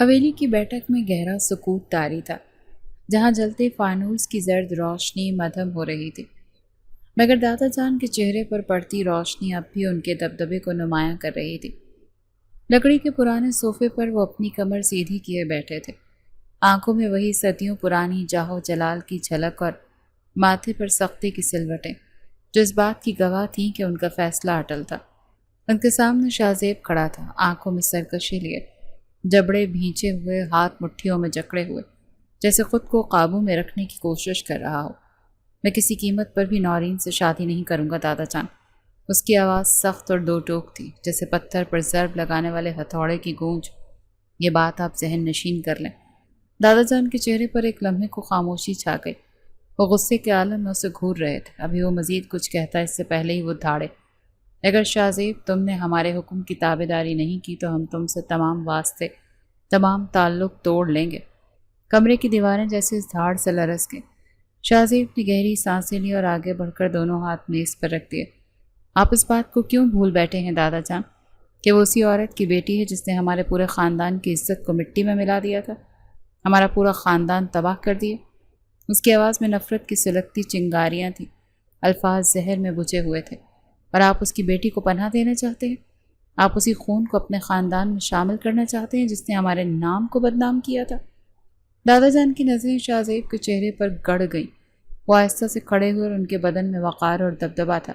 حویلی کی بیٹھک میں گہرا سکوت طاری تھا، جہاں جلتے فانوس کی زرد روشنی مدھم ہو رہی تھی، مگر دادا جان کے چہرے پر پڑتی روشنی اب بھی ان کے دبدبے کو نمایاں کر رہی تھی۔ لکڑی کے پرانے صوفے پر وہ اپنی کمر سیدھی کیے بیٹھے تھے، آنکھوں میں وہی صدیوں پرانی جاہو جلال کی جھلک اور ماتھے پر سختی کی سلوٹیں، جو اس بات کی گواہ تھیں کہ ان کا فیصلہ اٹل تھا۔ ان کے سامنے شاہ زیب کھڑا تھا، آنکھوں میں سرکشی لیے، جبڑے بھینچے ہوئے، ہاتھ مٹھیوں میں جکڑے ہوئے، جیسے خود کو قابو میں رکھنے کی کوشش کر رہا ہو۔ میں کسی قیمت پر بھی نورین سے شادی نہیں کروں گا دادا جان۔ اس کی آواز سخت اور دو ٹوک تھی، جیسے پتھر پر ضرب لگانے والے ہتھوڑے کی گونج۔ یہ بات آپ ذہن نشین کر لیں۔ دادا جان کے چہرے پر ایک لمحے کو خاموشی چھا گئی۔ وہ غصے کے عالم میں اسے گھور رہے تھے۔ ابھی وہ مزید کچھ کہتا اس سے پہلے ہی وہ دھاڑے، اگر شاہ زیب تم نے ہمارے حکم کی تابع داری نہیں کی تو ہم تم سے تمام واسطے، تمام تعلق توڑ لیں گے۔ کمرے کی دیواریں جیسے اس دھاڑ سے لرز گئیں۔ شاہ زیب نے گہری سانسیں لی اور آگے بڑھ کر دونوں ہاتھ میز پر رکھ دیے۔ آپ اس بات کو کیوں بھول بیٹھے ہیں دادا جان کہ وہ اسی عورت کی بیٹی ہے جس نے ہمارے پورے خاندان کی عزت کو مٹی میں ملا دیا تھا، ہمارا پورا خاندان تباہ کر دیا۔ اس کی آواز میں نفرت کی سلگتی چنگاریاں تھیں، الفاظ زہر میں بجھے ہوئے تھے۔ اور آپ اس کی بیٹی کو پناہ دینا چاہتے ہیں؟ آپ اسی خون کو اپنے خاندان میں شامل کرنا چاہتے ہیں جس نے ہمارے نام کو بدنام کیا تھا؟ دادا جان کی نظریں شاہ زیب کے چہرے پر گڑ گئیں۔ وہ آہستہ سے کھڑے ہوئے اور ان کے بدن میں وقار اور دبدبا تھا۔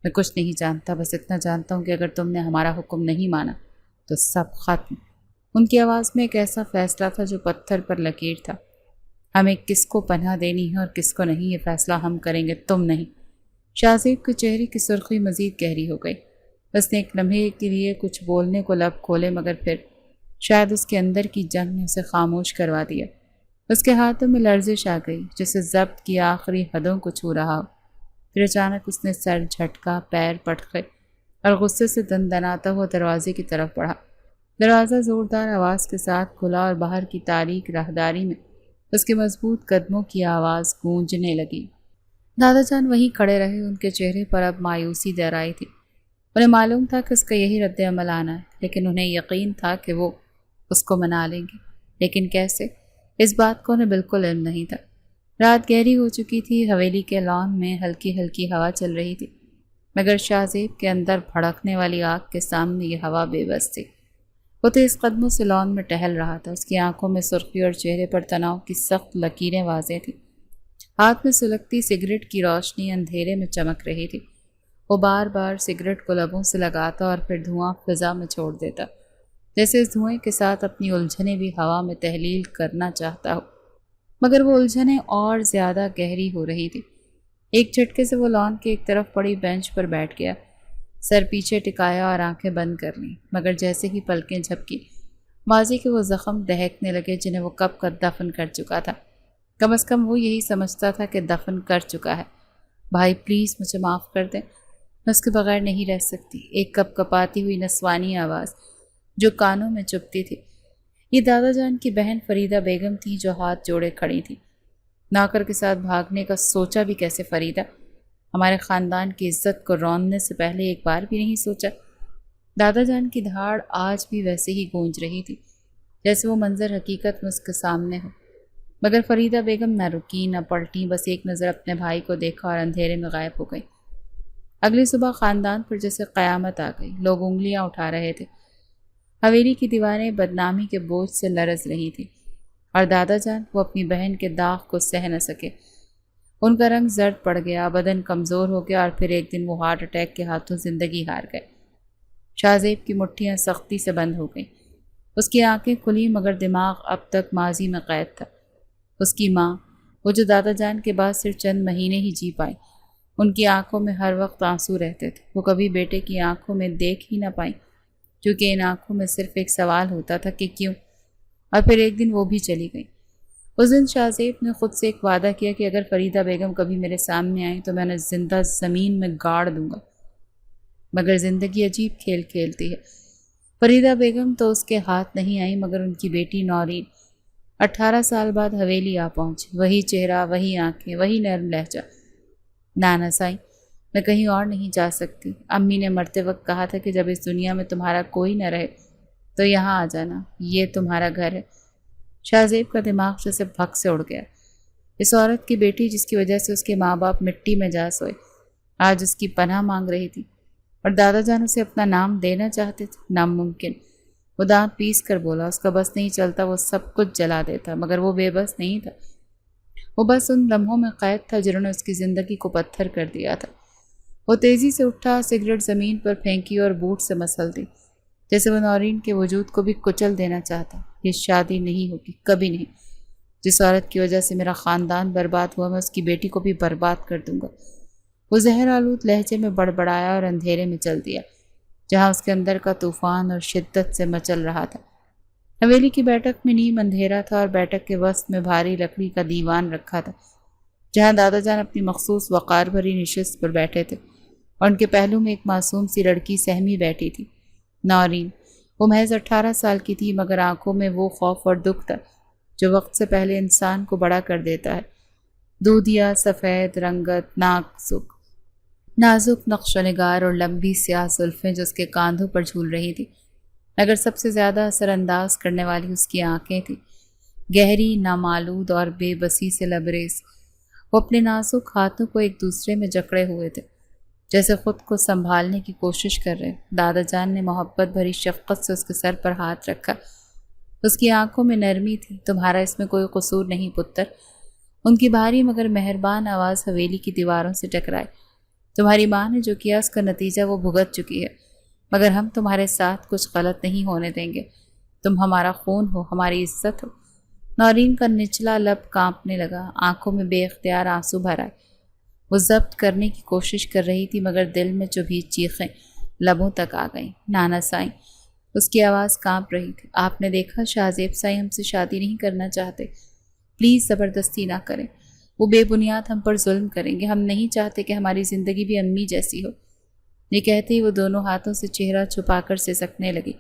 میں کچھ نہیں جانتا، بس اتنا جانتا ہوں کہ اگر تم نے ہمارا حکم نہیں مانا تو سب ختم۔ ان کی آواز میں ایک ایسا فیصلہ تھا جو پتھر پر لکیر تھا۔ ہمیں کس کو پناہ دینی ہے اور کس کو نہیں، یہ فیصلہ ہم کریں گے، تم نہیں۔ شاہ زیب کے چہرے کی سرخی مزید گہری ہو گئی۔ اس نے ایک لمحے کے لیے کچھ بولنے کو لب کھولے، مگر پھر شاید اس کے اندر کی جنگ نے اسے خاموش کروا دیا۔ اس کے ہاتھوں میں لرزش آ گئی، جسے ضبط کی آخری حدوں کو چھو رہا ہو۔ پھر اچانک اس نے سر جھٹکا، پیر پٹکے اور غصے سے دندناتا ہوا دروازے کی طرف بڑھا۔ دروازہ زوردار آواز کے ساتھ کھلا اور باہر کی تاریک راہداری میں اس کے مضبوط قدموں کی آواز گونجنے لگی۔ دادا جان وہیں کھڑے رہے، ان کے چہرے پر اب مایوسی دہرائی تھی۔ انہیں معلوم تھا کہ اس کا یہی رد عمل آنا ہے، لیکن انہیں یقین تھا کہ وہ اس کو منا لیں گے۔ لیکن کیسے؟ اس بات کو انہیں بالکل علم نہیں تھا۔ رات گہری ہو چکی تھی، حویلی کے لان میں ہلکی ہلکی ہوا چل رہی تھی، مگر شاہ زیب کے اندر بھڑکنے والی آگ کے سامنے یہ ہوا بے بس تھی۔ وہ تیز قدموں سے لان میں ٹہل رہا تھا، اس کی آنکھوں میں سرخی اور چہرے پر تناؤ کی سخت لکیریں واضح تھیں۔ ہاتھ میں سلگتی سگریٹ کی روشنی اندھیرے میں چمک رہی تھی۔ وہ بار بار سگریٹ کو لبوں سے لگاتا اور پھر دھواں فضا میں چھوڑ دیتا، جیسے اس دھوئیں کے ساتھ اپنی الجھنیں بھی ہوا میں تحلیل کرنا چاہتا ہو، مگر وہ الجھنیں اور زیادہ گہری ہو رہی تھی۔ ایک جھٹکے سے وہ لان کے ایک طرف پڑی بینچ پر بیٹھ گیا، سر پیچھے ٹکایا اور آنکھیں بند کر لیں، مگر جیسے ہی پلکیں جھپکی، ماضی کے وہ زخم دہکنے لگے جنہیں وہ کب کا دفن کر چکا تھا۔ کم از کم وہ یہی سمجھتا تھا کہ دفن کر چکا ہے۔ بھائی پلیز مجھے معاف کر دیں، میں اس کے بغیر نہیں رہ سکتی۔ ایک کپ کپاتی ہوئی نسوانی آواز جو کانوں میں چبھتی تھی۔ یہ دادا جان کی بہن فریدہ بیگم تھی جو ہاتھ جوڑے کھڑی تھی۔ نوکر کے ساتھ بھاگنے کا سوچا بھی کیسے فریدہ؟ ہمارے خاندان کی عزت کو روننے سے پہلے ایک بار بھی نہیں سوچا؟ دادا جان کی دھاڑ آج بھی ویسے ہی گونج رہی تھی، جیسے وہ منظر حقیقت میں اس کے سامنے ہو، مگر فریدہ بیگم نہ رکی نہ پلٹی، بس ایک نظر اپنے بھائی کو دیکھا اور اندھیرے میں غائب ہو گئی۔ اگلی صبح خاندان پر جیسے قیامت آ گئی، لوگ انگلیاں اٹھا رہے تھے، حویلی کی دیواریں بدنامی کے بوجھ سے لرز رہی تھی، اور دادا جان وہ اپنی بہن کے داغ کو سہ نہ سکے۔ ان کا رنگ زرد پڑ گیا، بدن کمزور ہو گیا، اور پھر ایک دن وہ ہارٹ اٹیک کے ہاتھوں زندگی ہار گئے۔ شاہ زیب کی مٹھیاں سختی سے بند ہو گئیں، اس کی آنکھیں کھلی، مگر دماغ اب تک ماضی میں قید تھا۔ اس کی ماں، وہ جو دادا جان کے بعد صرف چند مہینے ہی جی پائیں، ان کی آنکھوں میں ہر وقت آنسو رہتے تھے۔ وہ کبھی بیٹے کی آنکھوں میں دیکھ ہی نہ پائیں، کیونکہ ان آنکھوں میں صرف ایک سوال ہوتا تھا کہ کیوں، اور پھر ایک دن وہ بھی چلی گئیں۔ اس دن شاہ زیب نے خود سے ایک وعدہ کیا کہ اگر فریدہ بیگم کبھی میرے سامنے آئیں تو میں انہیں زندہ زمین میں گاڑ دوں گا، مگر زندگی عجیب کھیل کھیلتی ہے۔ فریدہ بیگم تو اس کے ہاتھ نہیں آئی، مگر ان کی بیٹی نورین 18 سال بعد حویلی آ پہنچی، وہی چہرہ، وہی آنکھیں، وہی نرم لہجہ۔ نانا سائیں، میں کہیں اور نہیں جا سکتی۔ امی نے مرتے وقت کہا تھا کہ جب اس دنیا میں تمہارا کوئی نہ رہے تو یہاں آ جانا، یہ تمہارا گھر ہے۔ شاہزیب کا دماغ جیسے بھگ سے اڑ گیا۔ اس عورت کی بیٹی جس کی وجہ سے اس کے ماں باپ مٹی میں جا سوئے، آج اس کی پناہ مانگ رہی تھی، اور دادا جان اسے اپنا نام دینا چاہتے تھے۔ ناممکن۔ وہ دانت پیس کر بولا، اس کا بس نہیں چلتا، وہ سب کچھ جلا دیتا، مگر وہ بے بس نہیں تھا۔ وہ بس ان لمحوں میں قید تھا جنہوں نے اس کی زندگی کو پتھر کر دیا تھا۔ وہ تیزی سے اٹھا، سگریٹ زمین پر پھینکی اور بوٹ سے مسل دی، جیسے وہ نورین کے وجود کو بھی کچل دینا چاہتا۔ یہ شادی نہیں ہوگی، کبھی نہیں۔ جس عورت کی وجہ سے میرا خاندان برباد ہوا، میں اس کی بیٹی کو بھی برباد کر دوں گا۔ وہ زہر آلود لہجے میں بڑبڑایا اور اندھیرے میں چل دیا، جہاں اس کے اندر کا طوفان اور شدت سے مچل رہا تھا۔ حویلی کی بیٹھک میں نیم اندھیرا تھا، اور بیٹھک کے وسط میں بھاری لکڑی کا دیوان رکھا تھا، جہاں دادا جان اپنی مخصوص وقار بھری نشست پر بیٹھے تھے، اور ان کے پہلو میں ایک معصوم سی لڑکی سہمی بیٹھی تھی، نورین۔ وہ محض 18 سال کی تھی، مگر آنکھوں میں وہ خوف اور دکھ تھا جو وقت سے پہلے انسان کو بڑا کر دیتا ہے۔ دودھیا سفید رنگت، نازک نقش و نگار اور لمبی سیاہ زلفیں جو اس کے کاندھوں پر جھول رہی تھی، مگر سب سے زیادہ اثر انداز کرنے والی اس کی آنکھیں تھیں، گہری، نامالود اور بے بسی سے لبریز۔ وہ اپنے نازک ہاتھوں کو ایک دوسرے میں جکڑے ہوئے تھے، جیسے خود کو سنبھالنے کی کوشش کر رہے۔ دادا جان نے محبت بھری شفقت سے اس کے سر پر ہاتھ رکھا۔ اس کی آنکھوں میں نرمی تھی۔ تمہارا اس میں کوئی قصور نہیں پتر۔ ان کی بھاری مگر مہربان آواز حویلی کی دیواروں سے ٹکرائی۔ تمہاری ماں نے جو کیا اس کا نتیجہ وہ بھگت چکی ہے، مگر ہم تمہارے ساتھ کچھ غلط نہیں ہونے دیں گے۔ تم ہمارا خون ہو، ہماری عزت ہو۔ نورین کا نچلا لب کانپنے لگا، آنکھوں میں بے اختیار آنسو بھر آئے۔ وہ ضبط کرنے کی کوشش کر رہی تھی، مگر دل میں چبھی چیخیں لبوں تک آ گئیں۔ نانا سائیں، اس کی آواز کانپ رہی تھی، آپ نے دیکھا شاہزیب سائیں ہم سے شادی نہیں کرنا چاہتے، پلیز زبردستی نہ کریں، وہ بے بنیاد ہم پر ظلم کریں گے، ہم نہیں چاہتے کہ ہماری زندگی بھی امی جیسی ہو۔ یہ کہتے ہی وہ دونوں ہاتھوں سے چہرہ چھپا کر سسکنے لگی۔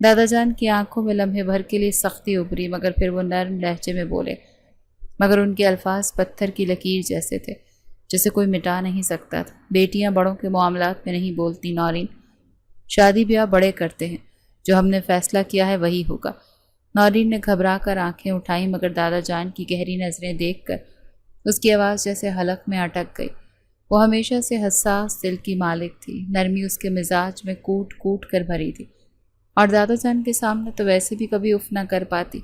دادا جان کی آنکھوں میں لمحے بھر کے لیے سختی ابھری، مگر پھر وہ نرم لہجے میں بولے، مگر ان کے الفاظ پتھر کی لکیر جیسے تھے، جسے کوئی مٹا نہیں سکتا تھا۔ بیٹیاں بڑوں کے معاملات میں نہیں بولتی نورین، شادی بیاہ بڑے کرتے ہیں، جو ہم نے فیصلہ کیا ہے وہی ہوگا۔ نورین نے گھبرا کر آنکھیں اٹھائیں، مگر دادا جان کی گہری نظریں دیکھ کر اس کی آواز جیسے حلق میں اٹک گئی۔ وہ ہمیشہ سے حساس دل کی مالک تھی، نرمی اس کے مزاج میں کوٹ کوٹ کر بھری تھی، اور دادا جان کے سامنے تو ویسے بھی کبھی اف نہ کر پاتی۔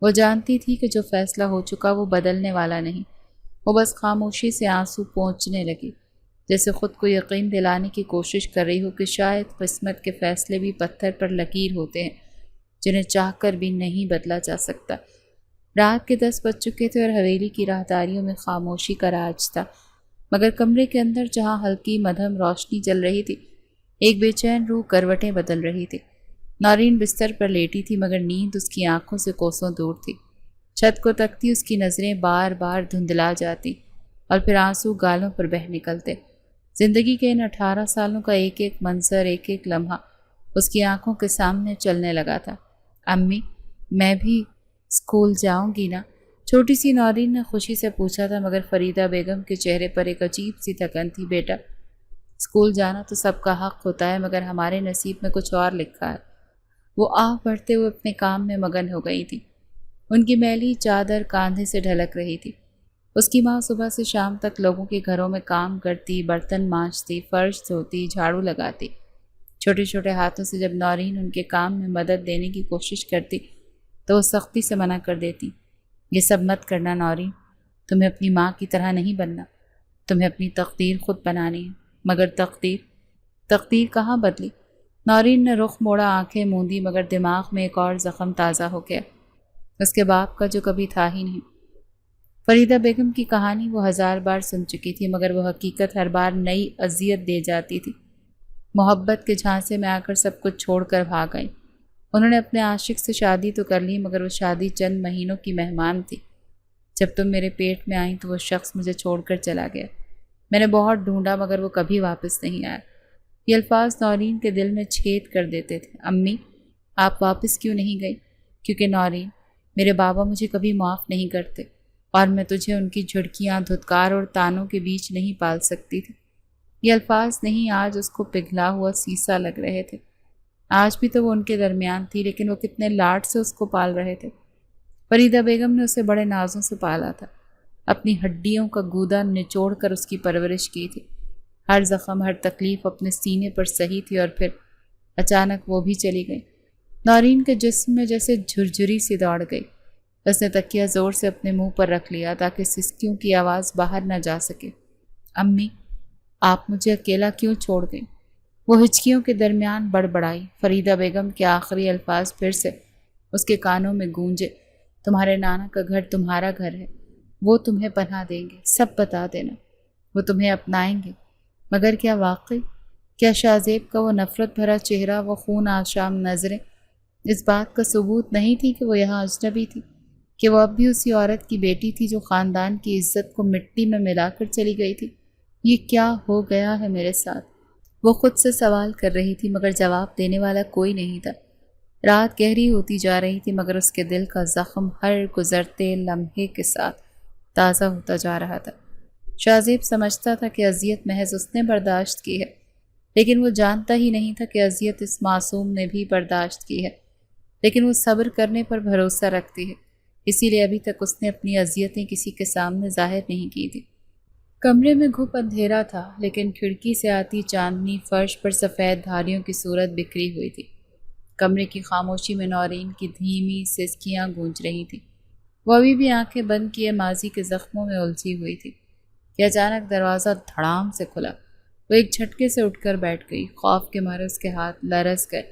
وہ جانتی تھی کہ جو فیصلہ ہو چکا وہ بدلنے والا نہیں۔ وہ بس خاموشی سے آنسو پونچھنے لگی، جیسے خود کو یقین دلانے کی کوشش کر رہی ہو کہ شاید قسمت کے فیصلے بھی پتھر پر لکیر ہوتے ہیں، جنہیں چاہ کر بھی نہیں بدلا جا سکتا۔ رات کے 10 بج چکے تھے اور حویلی کی راہداریوں میں خاموشی کا راج تھا، مگر کمرے کے اندر جہاں ہلکی مدھم روشنی چل رہی تھی، ایک بے چین روح کروٹیں بدل رہی تھی۔ نورین بستر پر لیٹی تھی، مگر نیند اس کی آنکھوں سے کوسوں دور تھی۔ چھت کو تکتی اس کی نظریں بار بار دھندلا جاتی، اور پھر آنسو گالوں پر بہہ نکلتے۔ زندگی کے ان 18 سالوں کا ایک ایک منظر، ایک ایک لمحہ اس کی آنکھوں کے سامنے چلنے لگا تھا۔ امی، میں بھی اسکول جاؤں گی نا؟ چھوٹی سی نورین نے خوشی سے پوچھا تھا، مگر فریدہ بیگم کے چہرے پر ایک عجیب سی تھکن تھی۔ بیٹا، اسکول جانا تو سب کا حق ہوتا ہے، مگر ہمارے نصیب میں کچھ اور لکھا ہے۔ وہ آہ بڑھتے ہوئے اپنے کام میں مگن ہو گئی تھی۔ ان کی میلی چادر کاندھے سے ڈھلک رہی تھی۔ اس کی ماں صبح سے شام تک لوگوں کے گھروں میں کام کرتی، برتن مانجتی، فرش دھوتی، جھاڑو لگاتی۔ چھوٹے چھوٹے ہاتھوں سے جب نورین ان کے کام میں مدد دینے کی کوشش کرتی تو وہ سختی سے منع کر دیتی۔ یہ سب مت کرنا نورین، تمہیں اپنی ماں کی طرح نہیں بننا، تمہیں اپنی تقدیر خود بنانی ہے۔ مگر تقدیر کہاں بدلی؟ نورین نے رخ موڑا، آنکھیں موندی، مگر دماغ میں ایک اور زخم تازہ ہو گیا، اس کے باپ کا جو کبھی تھا ہی نہیں۔ فریدہ بیگم کی کہانی وہ 1000 بار سن چکی تھی، مگر وہ حقیقت ہر بار نئی اذیت دے جاتی تھی۔ محبت کے جھانسے میں آ کر سب کچھ چھوڑ کر بھاگ گئی۔ انہوں نے اپنے عاشق سے شادی تو کر لی، مگر وہ شادی چند مہینوں کی مہمان تھی۔ جب تم میرے پیٹ میں آئیں تو وہ شخص مجھے چھوڑ کر چلا گیا۔ میں نے بہت ڈھونڈا، مگر وہ کبھی واپس نہیں آیا۔ یہ الفاظ نورین کے دل میں چھید کر دیتے تھے۔ امی، آپ واپس کیوں نہیں گئی؟ کیونکہ نورین، میرے بابا مجھے کبھی معاف نہیں کرتے، اور میں تجھے ان کی جھڑکیاں، دھتکار اور تانوں کے بیچ نہیں پال سکتی تھی۔ یہ الفاظ نہیں، آج اس کو پگھلا ہوا سیسا لگ رہے تھے۔ آج بھی تو وہ ان کے درمیان تھی، لیکن وہ کتنے لاڈ سے اس کو پال رہے تھے۔ فریدہ بیگم نے اسے بڑے نازوں سے پالا تھا، اپنی ہڈیوں کا گودا نچوڑ کر اس کی پرورش کی تھی۔ ہر زخم، ہر تکلیف اپنے سینے پر سہی تھی، اور پھر اچانک وہ بھی چلی گئی۔ نورین کے جسم میں جیسے جھرجھری سی دوڑ گئی۔ اس نے تکیہ زور سے اپنے منہ پر رکھ لیا تاکہ سسکیوں کی آواز باہر نہ جا سکے۔ امی، آپ مجھے اکیلا کیوں چھوڑ گئیں؟ وہ ہچکیوں کے درمیان بڑبڑائی۔ فریدہ بیگم کے آخری الفاظ پھر سے اس کے کانوں میں گونجے۔ تمہارے نانا کا گھر تمہارا گھر ہے، وہ تمہیں پناہ دیں گے، سب بتا دینا، وہ تمہیں اپنائیں گے۔ مگر کیا واقعی؟ کیا شاہ زیب کا وہ نفرت بھرا چہرہ، وہ خون آشام نظریں اس بات کا ثبوت نہیں تھی کہ وہ یہاں اجنبی تھی، کہ وہ اب بھی اسی عورت کی بیٹی تھی جو خاندان کی عزت کو مٹی میں ملا کر چلی گئی تھی؟ یہ کیا ہو گیا ہے میرے ساتھ؟ وہ خود سے سوال کر رہی تھی، مگر جواب دینے والا کوئی نہیں تھا۔ رات گہری ہوتی جا رہی تھی، مگر اس کے دل کا زخم ہر گزرتے لمحے کے ساتھ تازہ ہوتا جا رہا تھا۔ شاہ زیب سمجھتا تھا کہ اذیت محض اس نے برداشت کی ہے، لیکن وہ جانتا ہی نہیں تھا کہ اذیت اس معصوم نے بھی برداشت کی ہے۔ لیکن وہ صبر کرنے پر بھروسہ رکھتی ہے، اسی لیے ابھی تک اس نے اپنی اذیتیں کسی کے سامنے ظاہر نہیں کی تھی۔ کمرے میں گھپ اندھیرا تھا، لیکن کھڑکی سے آتی چاندنی فرش پر سفید دھاریوں کی صورت بکھری ہوئی تھی۔ کمرے کی خاموشی میں نورین کی دھیمی سسکیاں گونج رہی تھیں۔ وہ ابھی بھی آنکھیں بند کیے ماضی کے زخموں میں الجھی ہوئی تھی کہ اچانک دروازہ دھڑام سے کھلا۔ وہ ایک جھٹکے سے اٹھ کر بیٹھ گئی۔ خوف کے مارے اس کے ہاتھ لرز گئے۔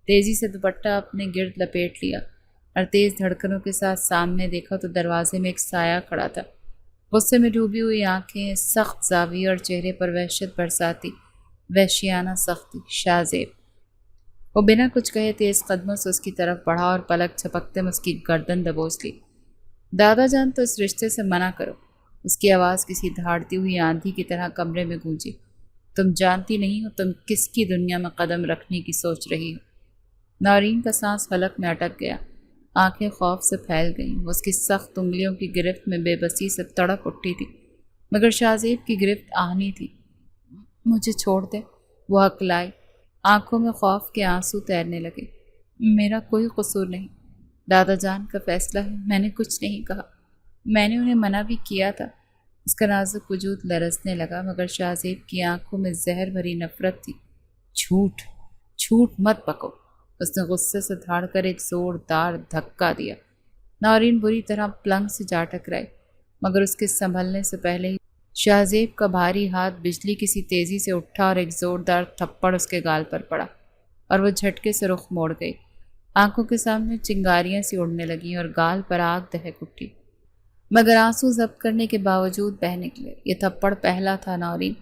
تیزی سے دوپٹہ اپنے گرد لپیٹ لیا اور تیز دھڑکنوں کے ساتھ سامنے دیکھا تو دروازے میں ایک سایہ کھڑا تھا۔ غصے میں ڈوبی ہوئی آنکھیں، سخت زاویے اور چہرے پر وحشت برساتی وحشیانہ سختی۔ شاہ زیب۔ وہ بنا کچھ کہے تیز قدموں سے اس کی طرف بڑھا اور پلک جھپکتے میں اس کی گردن دبوچ لی۔ دادا جان، تو اس رشتے سے منع کرو۔ اس کی آواز کسی دھاڑتی ہوئی آندھی کی طرح کمرے میں گونجی۔ تم جانتی نہیں ہو تم کس کی دنیا میں قدم رکھنے کی سوچ رہی ہو۔ نورین کا سانس حلق میں اٹک گیا، آنکھیں خوف سے پھیل گئیں۔ وہ اس کی سخت انگلیوں کی گرفت میں بے بسی سے تڑپ اٹھی تھی، مگر شاہ زیب کی گرفت آہنی تھی۔ مجھے چھوڑ دے، وہ ہکلائی۔ آنکھوں میں خوف کے آنسو تیرنے لگے۔ میرا کوئی قصور نہیں، دادا جان کا فیصلہ ہے، میں نے کچھ نہیں کہا، میں نے انہیں منع بھی کیا تھا۔ اس کا نازک وجود لرزنے لگا، مگر شاہ زیب کی آنکھوں میں زہر بھری نفرت تھی۔ جھوٹ، جھوٹ مت پکو، اس نے غصے سے دھاڑ کر ایک زوردار دھکا دیا۔ نورین بری طرح پلنگ سے جا ٹکرائی، مگر اس کے سنبھلنے سے پہلے ہی شاہ زیب کا بھاری ہاتھ بجلی کسی تیزی سے اٹھا اور ایک زوردار تھپڑ اس کے گال پر پڑا، اور وہ جھٹکے سے رخ موڑ گئی۔ آنکھوں کے سامنے چنگاریاں سی اڑنے لگیں اور گال پر آگ دہک اٹھی، مگر آنسو ضبط کرنے کے باوجود بہہ نکلے۔ یہ تھپڑ پہلا تھا نورین۔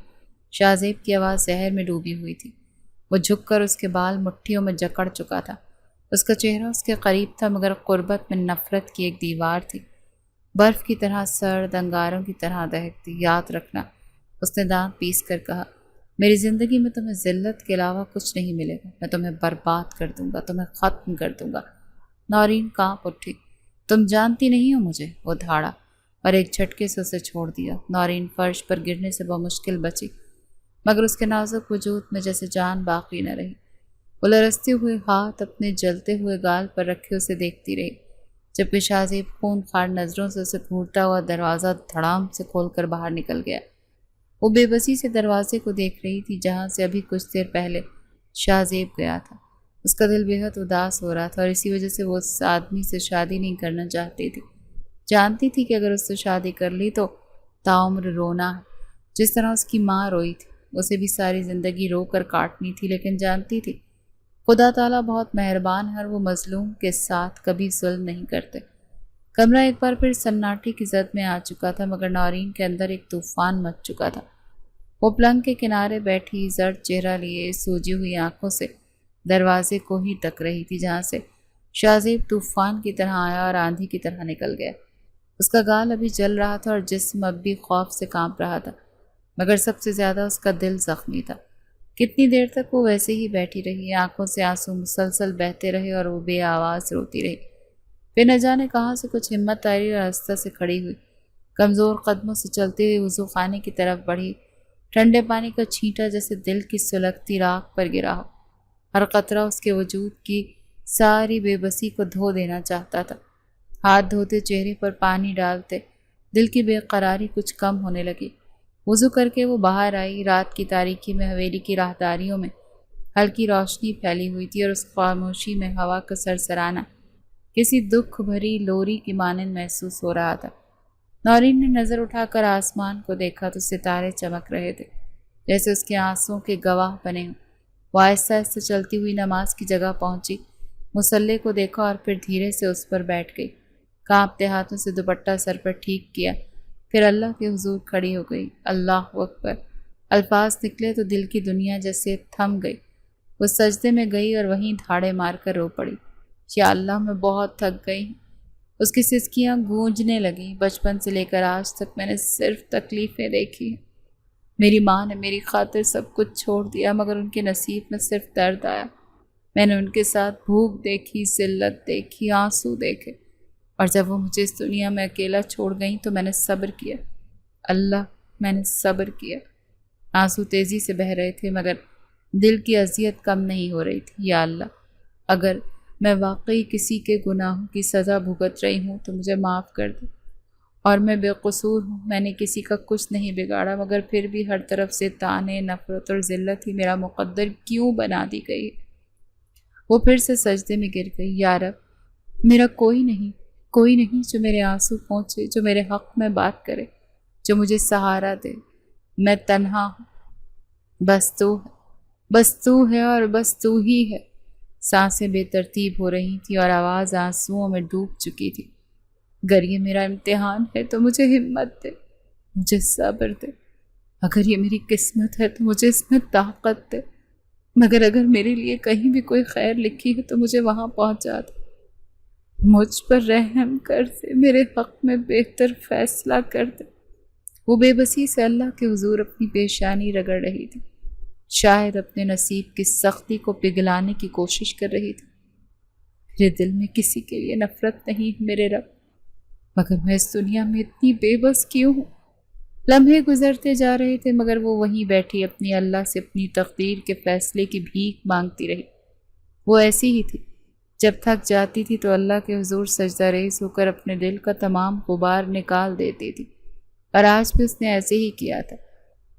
شاہ زیب کی آواز زہر میں ڈوبی ہوئی تھی۔ وہ جھک کر اس کے بال مٹھیوں میں جکڑ چکا تھا۔ اس کا چہرہ اس کے قریب تھا، مگر قربت میں نفرت کی ایک دیوار تھی، برف کی طرح سرد، انگاروں کی طرح دہکتی۔ یاد رکھنا، اس نے دانت پیس کر کہا، میری زندگی میں تمہیں ذلت کے علاوہ کچھ نہیں ملے گا۔ میں تمہیں برباد کر دوں گا، تمہیں ختم کر دوں گا۔ نورین کانپ اٹھی۔ تم جانتی نہیں ہو مجھے، وہ دھاڑا، اور ایک جھٹکے سے اسے چھوڑ دیا۔ نورین فرش پر گرنے سے بمشکل بچی، مگر اس کے نازک وجود میں جیسے جان باقی نہ رہی۔ وہ لرزتے ہوئے ہاتھ اپنے جلتے ہوئے گال پر رکھے اسے دیکھتی رہی، جبکہ شاہ زیب خون خوار نظروں سے اسے گھورتا ہوا دروازہ دھڑام سے کھول کر باہر نکل گیا۔ وہ بے بسی سے دروازے کو دیکھ رہی تھی جہاں سے ابھی کچھ دیر پہلے شاہ زیب گیا تھا۔ اس کا دل بے حد اداس ہو رہا تھا، اور اسی وجہ سے وہ اس آدمی سے شادی نہیں کرنا چاہتی تھی۔ جانتی تھی کہ اگر اس سے شادی کر لی تو تاعمر رونا ہے، جس طرح اس کی ماں روئی تھی، اسے بھی ساری زندگی رو کر کاٹنی تھی۔ لیکن جانتی تھی خدا تعالیٰ بہت مہربان ہے اور وہ مظلوم کے ساتھ کبھی ظلم نہیں کرتے۔ کمرہ ایک بار پھر سناٹے کی زد میں آ چکا تھا، مگر نورین کے اندر ایک طوفان مچ چکا تھا۔ وہ پلنگ کے کنارے بیٹھی زرد چہرہ لیے سوجی ہوئی آنکھوں سے دروازے کو ہی تک رہی تھی، جہاں سے شاہ زیب طوفان کی طرح آیا اور آندھی کی طرح نکل گیا۔ اس کا گال ابھی جل رہا تھا اور جسم اب بھی خوف سے کانپ رہا تھا، مگر سب سے زیادہ اس کا دل زخمی تھا۔ کتنی دیر تک وہ ویسے ہی بیٹھی رہی، آنکھوں سے آنسو مسلسل بہتے رہے اور وہ بے آواز روتی رہی۔ پھر نہ جانے کہاں سے کچھ ہمت آئی اور آہستہ سے کھڑی ہوئی، کمزور قدموں سے چلتے ہوئے وضو خانے کی طرف بڑھی۔ ٹھنڈے پانی کا چھینٹا جیسے دل کی سلگتی راکھ پر گرا ہو۔ ہر قطرہ اس کے وجود کی ساری بے بسی کو دھو دینا چاہتا تھا۔ ہاتھ دھوتے چہرے پر پانی ڈالتے دل کی بے قراری کچھ کم ہونے لگی۔ وضو کر کے وہ باہر آئی۔ رات کی تاریکی میں حویلی کی راہداریوں میں ہلکی روشنی پھیلی ہوئی تھی اور اس خاموشی میں ہوا کا سرسرانا کسی دکھ بھری لوری کی مانند محسوس ہو رہا تھا۔ نورین نے نظر اٹھا کر آسمان کو دیکھا تو ستارے چمک رہے تھے جیسے اس کے آنسوں کے گواہ بنے ہوں۔ وہ آہستہ آہستہ چلتی ہوئی نماز کی جگہ پہنچی، مصلی کو دیکھا اور پھر دھیرے سے اس پر بیٹھ گئی۔ کانپتے ہاتھوں سے دوپٹہ سر پر ٹھیک کیا، پھر اللہ کے حضور کھڑی ہو گئی۔ اللہ اکبر! الفاظ نکلے تو دل کی دنیا جیسے تھم گئی۔ وہ سجدے میں گئی اور وہیں دھاڑے مار کر رو پڑی۔ یا اللہ، میں بہت تھک گئی ہوں۔ اس کی سسکیاں گونجنے لگیں۔ بچپن سے لے کر آج تک میں نے صرف تکلیفیں دیکھی ہیں۔ میری ماں نے میری خاطر سب کچھ چھوڑ دیا، مگر ان کے نصیب میں صرف درد آیا۔ میں نے ان کے ساتھ بھوک دیکھی، ذلت دیکھی، آنسو دیکھے، اور جب وہ مجھے اس دنیا میں اکیلا چھوڑ گئیں تو میں نے صبر کیا۔ اللہ، میں نے صبر کیا۔ آنسو تیزی سے بہہ رہے تھے مگر دل کی اذیت کم نہیں ہو رہی تھی۔ یا اللہ، اگر میں واقعی کسی کے گناہوں کی سزا بھگت رہی ہوں تو مجھے معاف کر دے، اور میں بے قصور ہوں، میں نے کسی کا کچھ نہیں بگاڑا، مگر پھر بھی ہر طرف سے طعنے، نفرت اور ذلت ہی میرا مقدر کیوں بنا دی گئی ہے۔ وہ پھر سے سجدے میں گر گئی۔ یا رب، میرا کوئی نہیں جو میرے آنسو پہنچے، جو میرے حق میں بات کرے، جو مجھے سہارا دے۔ میں تنہا ہوں، بس تو ہے اور بس تو ہی ہے۔ سانسیں بے ترتیب ہو رہی تھی اور آواز آنسوؤں میں ڈوب چکی تھی۔ اگر یہ میرا امتحان ہے تو مجھے ہمت دے، مجھے صبر دے۔ اگر یہ میری قسمت ہے تو مجھے اس میں طاقت دے، مگر اگر میرے لیے کہیں بھی کوئی خیر لکھی ہے تو مجھے وہاں پہنچا دے۔ مجھ پر رحم کر دے، میرے حق میں بہتر فیصلہ کر دے۔ وہ بے بسی سے اللہ کے حضور اپنی پیشانی رگڑ رہی تھی، شاید اپنے نصیب کی سختی کو پگھلانے کی کوشش کر رہی تھی۔ میرے دل میں کسی کے لیے نفرت نہیں میرے رب، مگر میں اس دنیا میں اتنی بے بس کیوں ہوں؟ لمحے گزرتے جا رہے تھے مگر وہ وہیں بیٹھی اپنی اللہ سے اپنی تقدیر کے فیصلے کی بھیک مانگتی رہی۔ وہ ایسی ہی تھی، جب تھک جاتی تھی تو اللہ کے حضور سجدہ ریز ہو کر اپنے دل کا تمام غبار نکال دیتی تھی، اور آج بھی اس نے ایسے ہی کیا تھا۔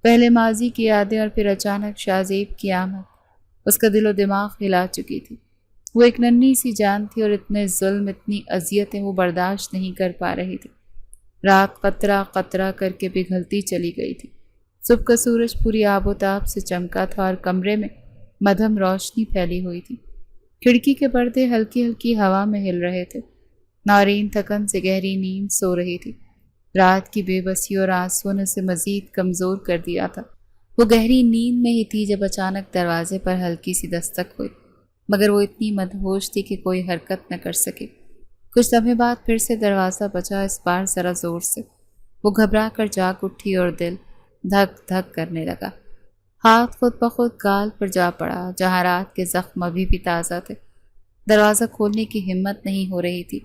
پہلے ماضی کی یادیں اور پھر اچانک شاہ زیب کی آمد اس کا دل و دماغ ہلا چکی تھی۔ وہ ایک ننھی سی جان تھی اور اتنے ظلم، اتنی اذیتیں وہ برداشت نہیں کر پا رہی تھی۔ رات قطرہ قطرہ کر کے پگھلتی چلی گئی تھی۔ صبح کا سورج پوری آب و تاب سے چمکا تھا اور کمرے میں مدھم روشنی پھیلی ہوئی تھی۔ کھڑکی کے پردے ہلکی ہلکی ہوا میں ہل رہے تھے۔ نورین تھکن سے گہری نیند سو رہی تھی۔ رات کی بے بسی اور آنسوؤں نے اسے مزید کمزور کر دیا تھا۔ وہ گہری نیند میں ہی تھی جب اچانک دروازے پر ہلکی سی دستک ہوئی، مگر وہ اتنی مدہوش تھی کہ کوئی حرکت نہ کر سکی۔ کچھ لمحے بعد پھر سے دروازہ بجا، اس بار ذرا زور سے۔ وہ گھبرا کر جاگ اٹھی اور دل دھک دھک کرنے لگا۔ ہاتھ خود بخود گال پر جا پڑا جہاں رات کے زخم ابھی بھی تازہ تھے۔ دروازہ کھولنے کی ہمت نہیں ہو رہی تھی،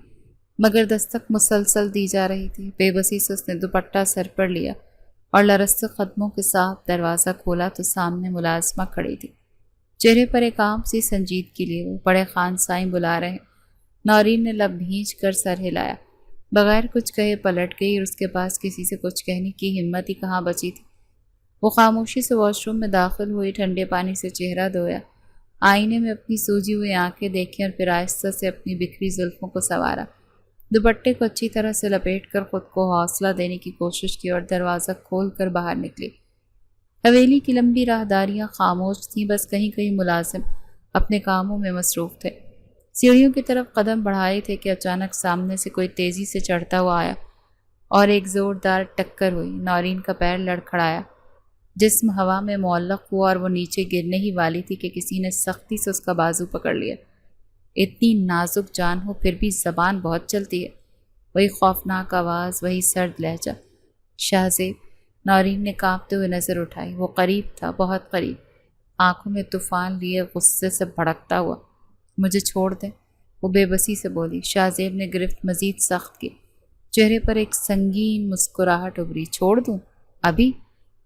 مگر دستک مسلسل دی جا رہی تھی۔ بے بسی سے اس نے دوپٹہ سر پر لیا اور لرزتے قدموں کے ساتھ دروازہ کھولا تو سامنے ملازمہ کھڑی تھی۔ چہرے پر ایک عام سی سنجیدگی لیے وہ بڑے خان سائیں بلا رہے ہیں۔ نورین نے لب بھینچ کر سر ہلایا، بغیر کچھ کہے پلٹ گئی اور اس کے پاس کسی سے کچھ کہنے کی ہمت ہی کہاں بچی تھی۔ وہ خاموشی سے واش روم میں داخل ہوئی، ٹھنڈے پانی سے چہرہ دھویا، آئینے میں اپنی سوجی ہوئی آنکھیں دیکھیں اور پھر آہستہ سے اپنی بکھری زلفوں کو سنوارا۔ دوپٹے کو اچھی طرح سے لپیٹ کر خود کو حوصلہ دینے کی کوشش کی اور دروازہ کھول کر باہر نکلی۔ حویلی کی لمبی راہداریاں خاموش تھیں، بس کہیں کہیں ملازم اپنے کاموں میں مصروف تھے۔ سیڑھیوں کی طرف قدم بڑھائے تھے کہ اچانک سامنے سے کوئی تیزی سے چڑھتا ہوا آیا اور ایک زوردار ٹکر ہوئی۔ نورین کا پیر لڑکھڑایا، جسم ہوا میں معلق ہوا اور وہ نیچے گرنے ہی والی تھی کہ کسی نے سختی سے اس کا بازو پکڑ لیا۔ اتنی نازک جان ہو پھر بھی زبان بہت چلتی ہے۔ وہی خوفناک آواز، وہی سرد لہجہ۔ شاہ زیب، نورین نے کانپتے ہوئے نظر اٹھائی۔ وہ قریب تھا، بہت قریب، آنکھوں میں طوفان لیے غصے سے بھڑکتا ہوا۔ مجھے چھوڑ دیں، وہ بے بسی سے بولی۔ شاہ زیب نے گرفت مزید سخت کی، چہرے پر ایک سنگین مسکراہٹ ابھری۔ چھوڑ دوں؟ ابھی؟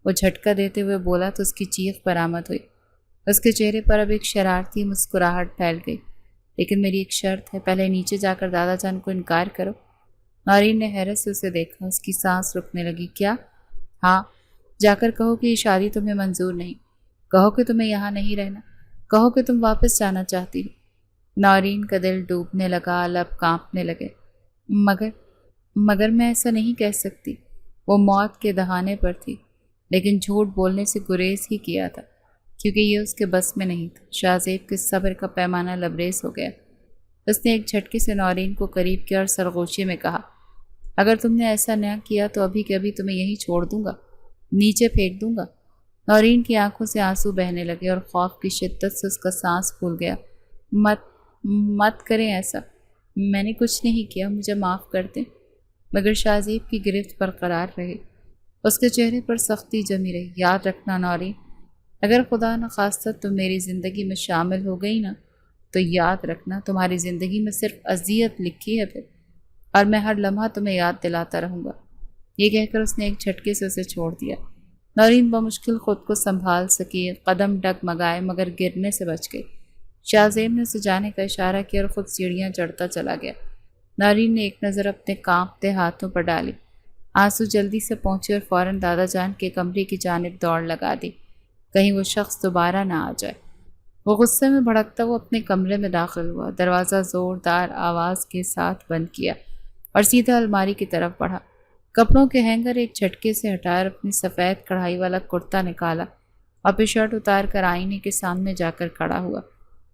وہ جھٹکا دیتے ہوئے بولا تو اس کی چیخ برآمد ہوئی۔ اس کے چہرے پر اب ایک شرارتی مسکراہٹ پھیل گئی۔ لیکن میری ایک شرط ہے، پہلے نیچے جا کر دادا جان کو انکار کرو۔ نورین نے حیرت سے اسے دیکھا، اس کی سانس رکنے لگی۔ کیا؟ ہاں، جا کر کہو کہ یہ شادی تمہیں منظور نہیں، کہو کہ تمہیں یہاں نہیں رہنا، کہو کہ تم واپس جانا چاہتی ہو۔ نورین کا دل ڈوبنے لگا، لب کانپنے لگے۔ مگر میں ایسا نہیں کہہ سکتی۔ وہ موت کے دہانے پر تھی، لیکن جھوٹ بولنے سے گریز ہی کیا تھا، کیونکہ یہ اس کے بس میں نہیں تھا۔ شاہ زیب کے صبر کا پیمانہ لبریز ہو گیا۔ اس نے ایک جھٹکے سے نورین کو قریب کیا اور سرغوشی میں کہا، اگر تم نے ایسا نہ کیا تو ابھی کے ابھی تمہیں یہیں چھوڑ دوں گا، نیچے پھینک دوں گا۔ نورین کی آنکھوں سے آنسو بہنے لگے اور خوف کی شدت سے اس کا سانس پھول گیا۔ مت کریں ایسا، میں نے کچھ نہیں کیا، مجھے معاف کر دیں۔ مگر شاہ زیب کی گرفت برقرار رہی، اس کے چہرے پر سختی جمی رہی۔ یاد رکھنا نورین، اگر خدا نخواستہ تم میری زندگی میں شامل ہو گئی نا، تو یاد رکھنا تمہاری زندگی میں صرف اذیت لکھی ہے پھر، اور میں ہر لمحہ تمہیں یاد دلاتا رہوں گا۔ یہ کہہ کر اس نے ایک جھٹکے سے اسے چھوڑ دیا۔ نورین بمشکل خود کو سنبھال سکی، قدم ڈگمگائے مگر گرنے سے بچ گئی۔ شاہ زیب نے اسے جانے کا اشارہ کیا اور خود سیڑھیاں چڑھتا چلا گیا۔ نورین نے ایک نظر اپنے کانپتے ہاتھوں پر ڈالی، آنسو جلدی سے پہنچے اور فوراً دادا جان کے کمرے کی جانب دوڑ لگا دی، کہیں وہ شخص دوبارہ نہ آ جائے۔ وہ غصے میں بھڑکتا وہ اپنے کمرے میں داخل ہوا، دروازہ زوردار آواز کے ساتھ بند کیا اور سیدھا الماری کی طرف بڑھا۔ کپڑوں کے ہینگر ایک جھٹکے سے ہٹا کر اپنی سفید کڑھائی والا کرتا نکالا اور پھر شرٹ اتار کر آئینے کے سامنے جا کر کھڑا ہوا۔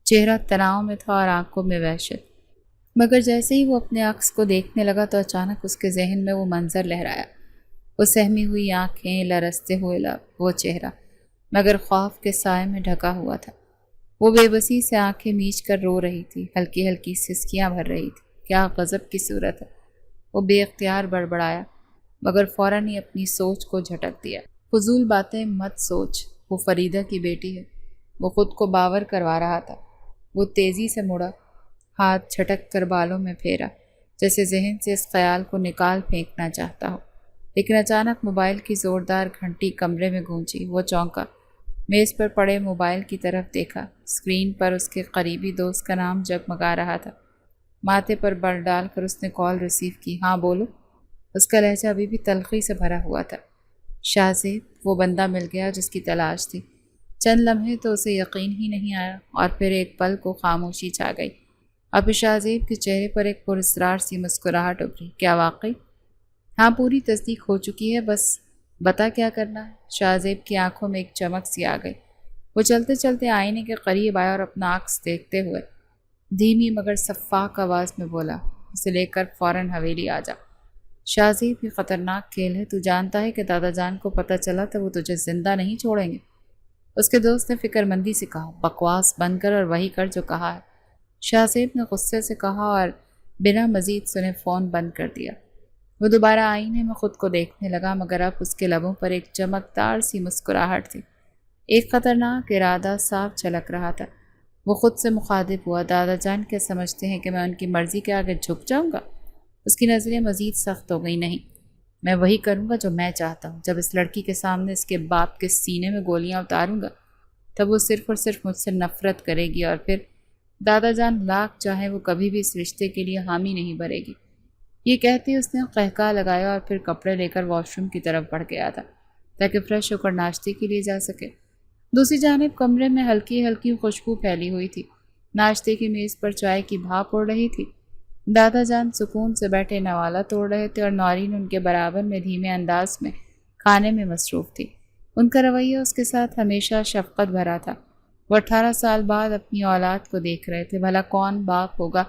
چہرہ تناؤ میں تھا اور آنکھوں میں وحشت۔ مگر جیسے ہی وہ اپنے عکس کو دیکھنے لگا تو اچانک اس کے ذہن میں وہ منظر لہرایا، وہ سہمی ہوئی آنکھیں، لرزتے ہوئے لب، وہ چہرہ مگر خوف کے سائے میں ڈھکا ہوا تھا۔ وہ بے بسی سے آنکھیں میچ کر رو رہی تھی، ہلکی ہلکی سسکیاں بھر رہی تھی۔ کیا غضب کی صورت ہے! وہ بے اختیار بڑبڑایا، مگر فوراً ہی اپنی سوچ کو جھٹک دیا۔ فضول باتیں مت سوچ، وہ فریدہ کی بیٹی ہے۔ وہ خود کو باور کروا رہا تھا۔ وہ تیزی سے مڑا، ہاتھ جھٹک کر بالوں میں پھیرا، جیسے ذہن سے اس خیال کو نکال پھینکنا چاہتا ہو۔ لیکن اچانک موبائل کی زوردار گھنٹی کمرے میں گونجی۔ وہ چونکا، میز پر پڑے موبائل کی طرف دیکھا۔ اسکرین پر اس کے قریبی دوست کا نام جگمگا رہا تھا۔ ماتھے پر بل ڈال کر اس نے کال ریسیو کی۔ ہاں بولو۔ اس کا لہجہ ابھی بھی تلخی سے بھرا ہوا تھا۔ شاہ زیب، وہ بندہ مل گیا جس کی تلاش تھی۔ چند لمحے تو اسے یقین ہی نہیں آیا اور پھر ایک پل کو خاموشی چھا گئی۔ اب شاہ زیب کے چہرے پر ایک پراسرار سی مسکراہٹ ابھری۔ کیا واقعی؟ ہاں، پوری تصدیق ہو چکی ہے، بس بتا کیا کرنا ہے؟ شاہ زیب کی آنکھوں میں ایک چمک سی آ گئی۔ وہ چلتے چلتے آئینے کے قریب آیا اور اپنا عکس دیکھتے ہوئے دھیمی مگر شفاف آواز میں بولا، اسے لے کر فوراً حویلی آ جا۔ شاہ زیب، یہ خطرناک کھیل ہے، تو جانتا ہے کہ دادا جان کو پتہ چلا تو وہ تجھے زندہ نہیں چھوڑیں گے۔ اس کے دوست نے فکر مندی سے کہا، بکواس بند کر اور وہی کر جو کہا ہے۔ شاہ زیب نے غصے سے کہا اور بنا مزید سنے فون بند کر دیا۔ وہ دوبارہ آئینے میں خود کو دیکھنے لگا، مگر اب اس کے لبوں پر ایک چمکدار سی مسکراہٹ تھی۔ ایک خطرناک ارادہ صاف جھلک رہا تھا۔ وہ خود سے مخاطب ہوا، دادا جان کیا سمجھتے ہیں کہ میں ان کی مرضی کے آگے جھک جاؤں گا؟ اس کی نظریں مزید سخت ہو گئی۔ نہیں، میں وہی کروں گا جو میں چاہتا ہوں۔ جب اس لڑکی کے سامنے اس کے باپ کے سینے میں گولیاں اتاروں گا، تب وہ صرف اور صرف مجھ سے نفرت کرے گی، اور پھر دادا جان لاکھ چاہے وہ کبھی بھی اس رشتے کے لیے حامی نہیں بھرے گی۔ یہ کہتے اس نے قہقہ لگایا اور پھر کپڑے لے کر واش روم کی طرف بڑھ گیا تھا تاکہ فریش ہو کر ناشتے کے لیے جا سکے۔ دوسری جانب کمرے میں ہلکی ہلکی خوشبو پھیلی ہوئی تھی۔ ناشتے کی میز پر چائے کی بھاپ اڑ رہی تھی۔ دادا جان سکون سے بیٹھے نوالا توڑ رہے تھے اور نورین ان کے برابر میں دھیمے انداز میں کھانے میں مصروف تھی۔ ان کا رویہ اس کے ساتھ ہمیشہ شفقت بھرا تھا۔ وہ 18 سال بعد اپنی اولاد کو دیکھ رہے تھے۔ بھلا کون باپ ہوگا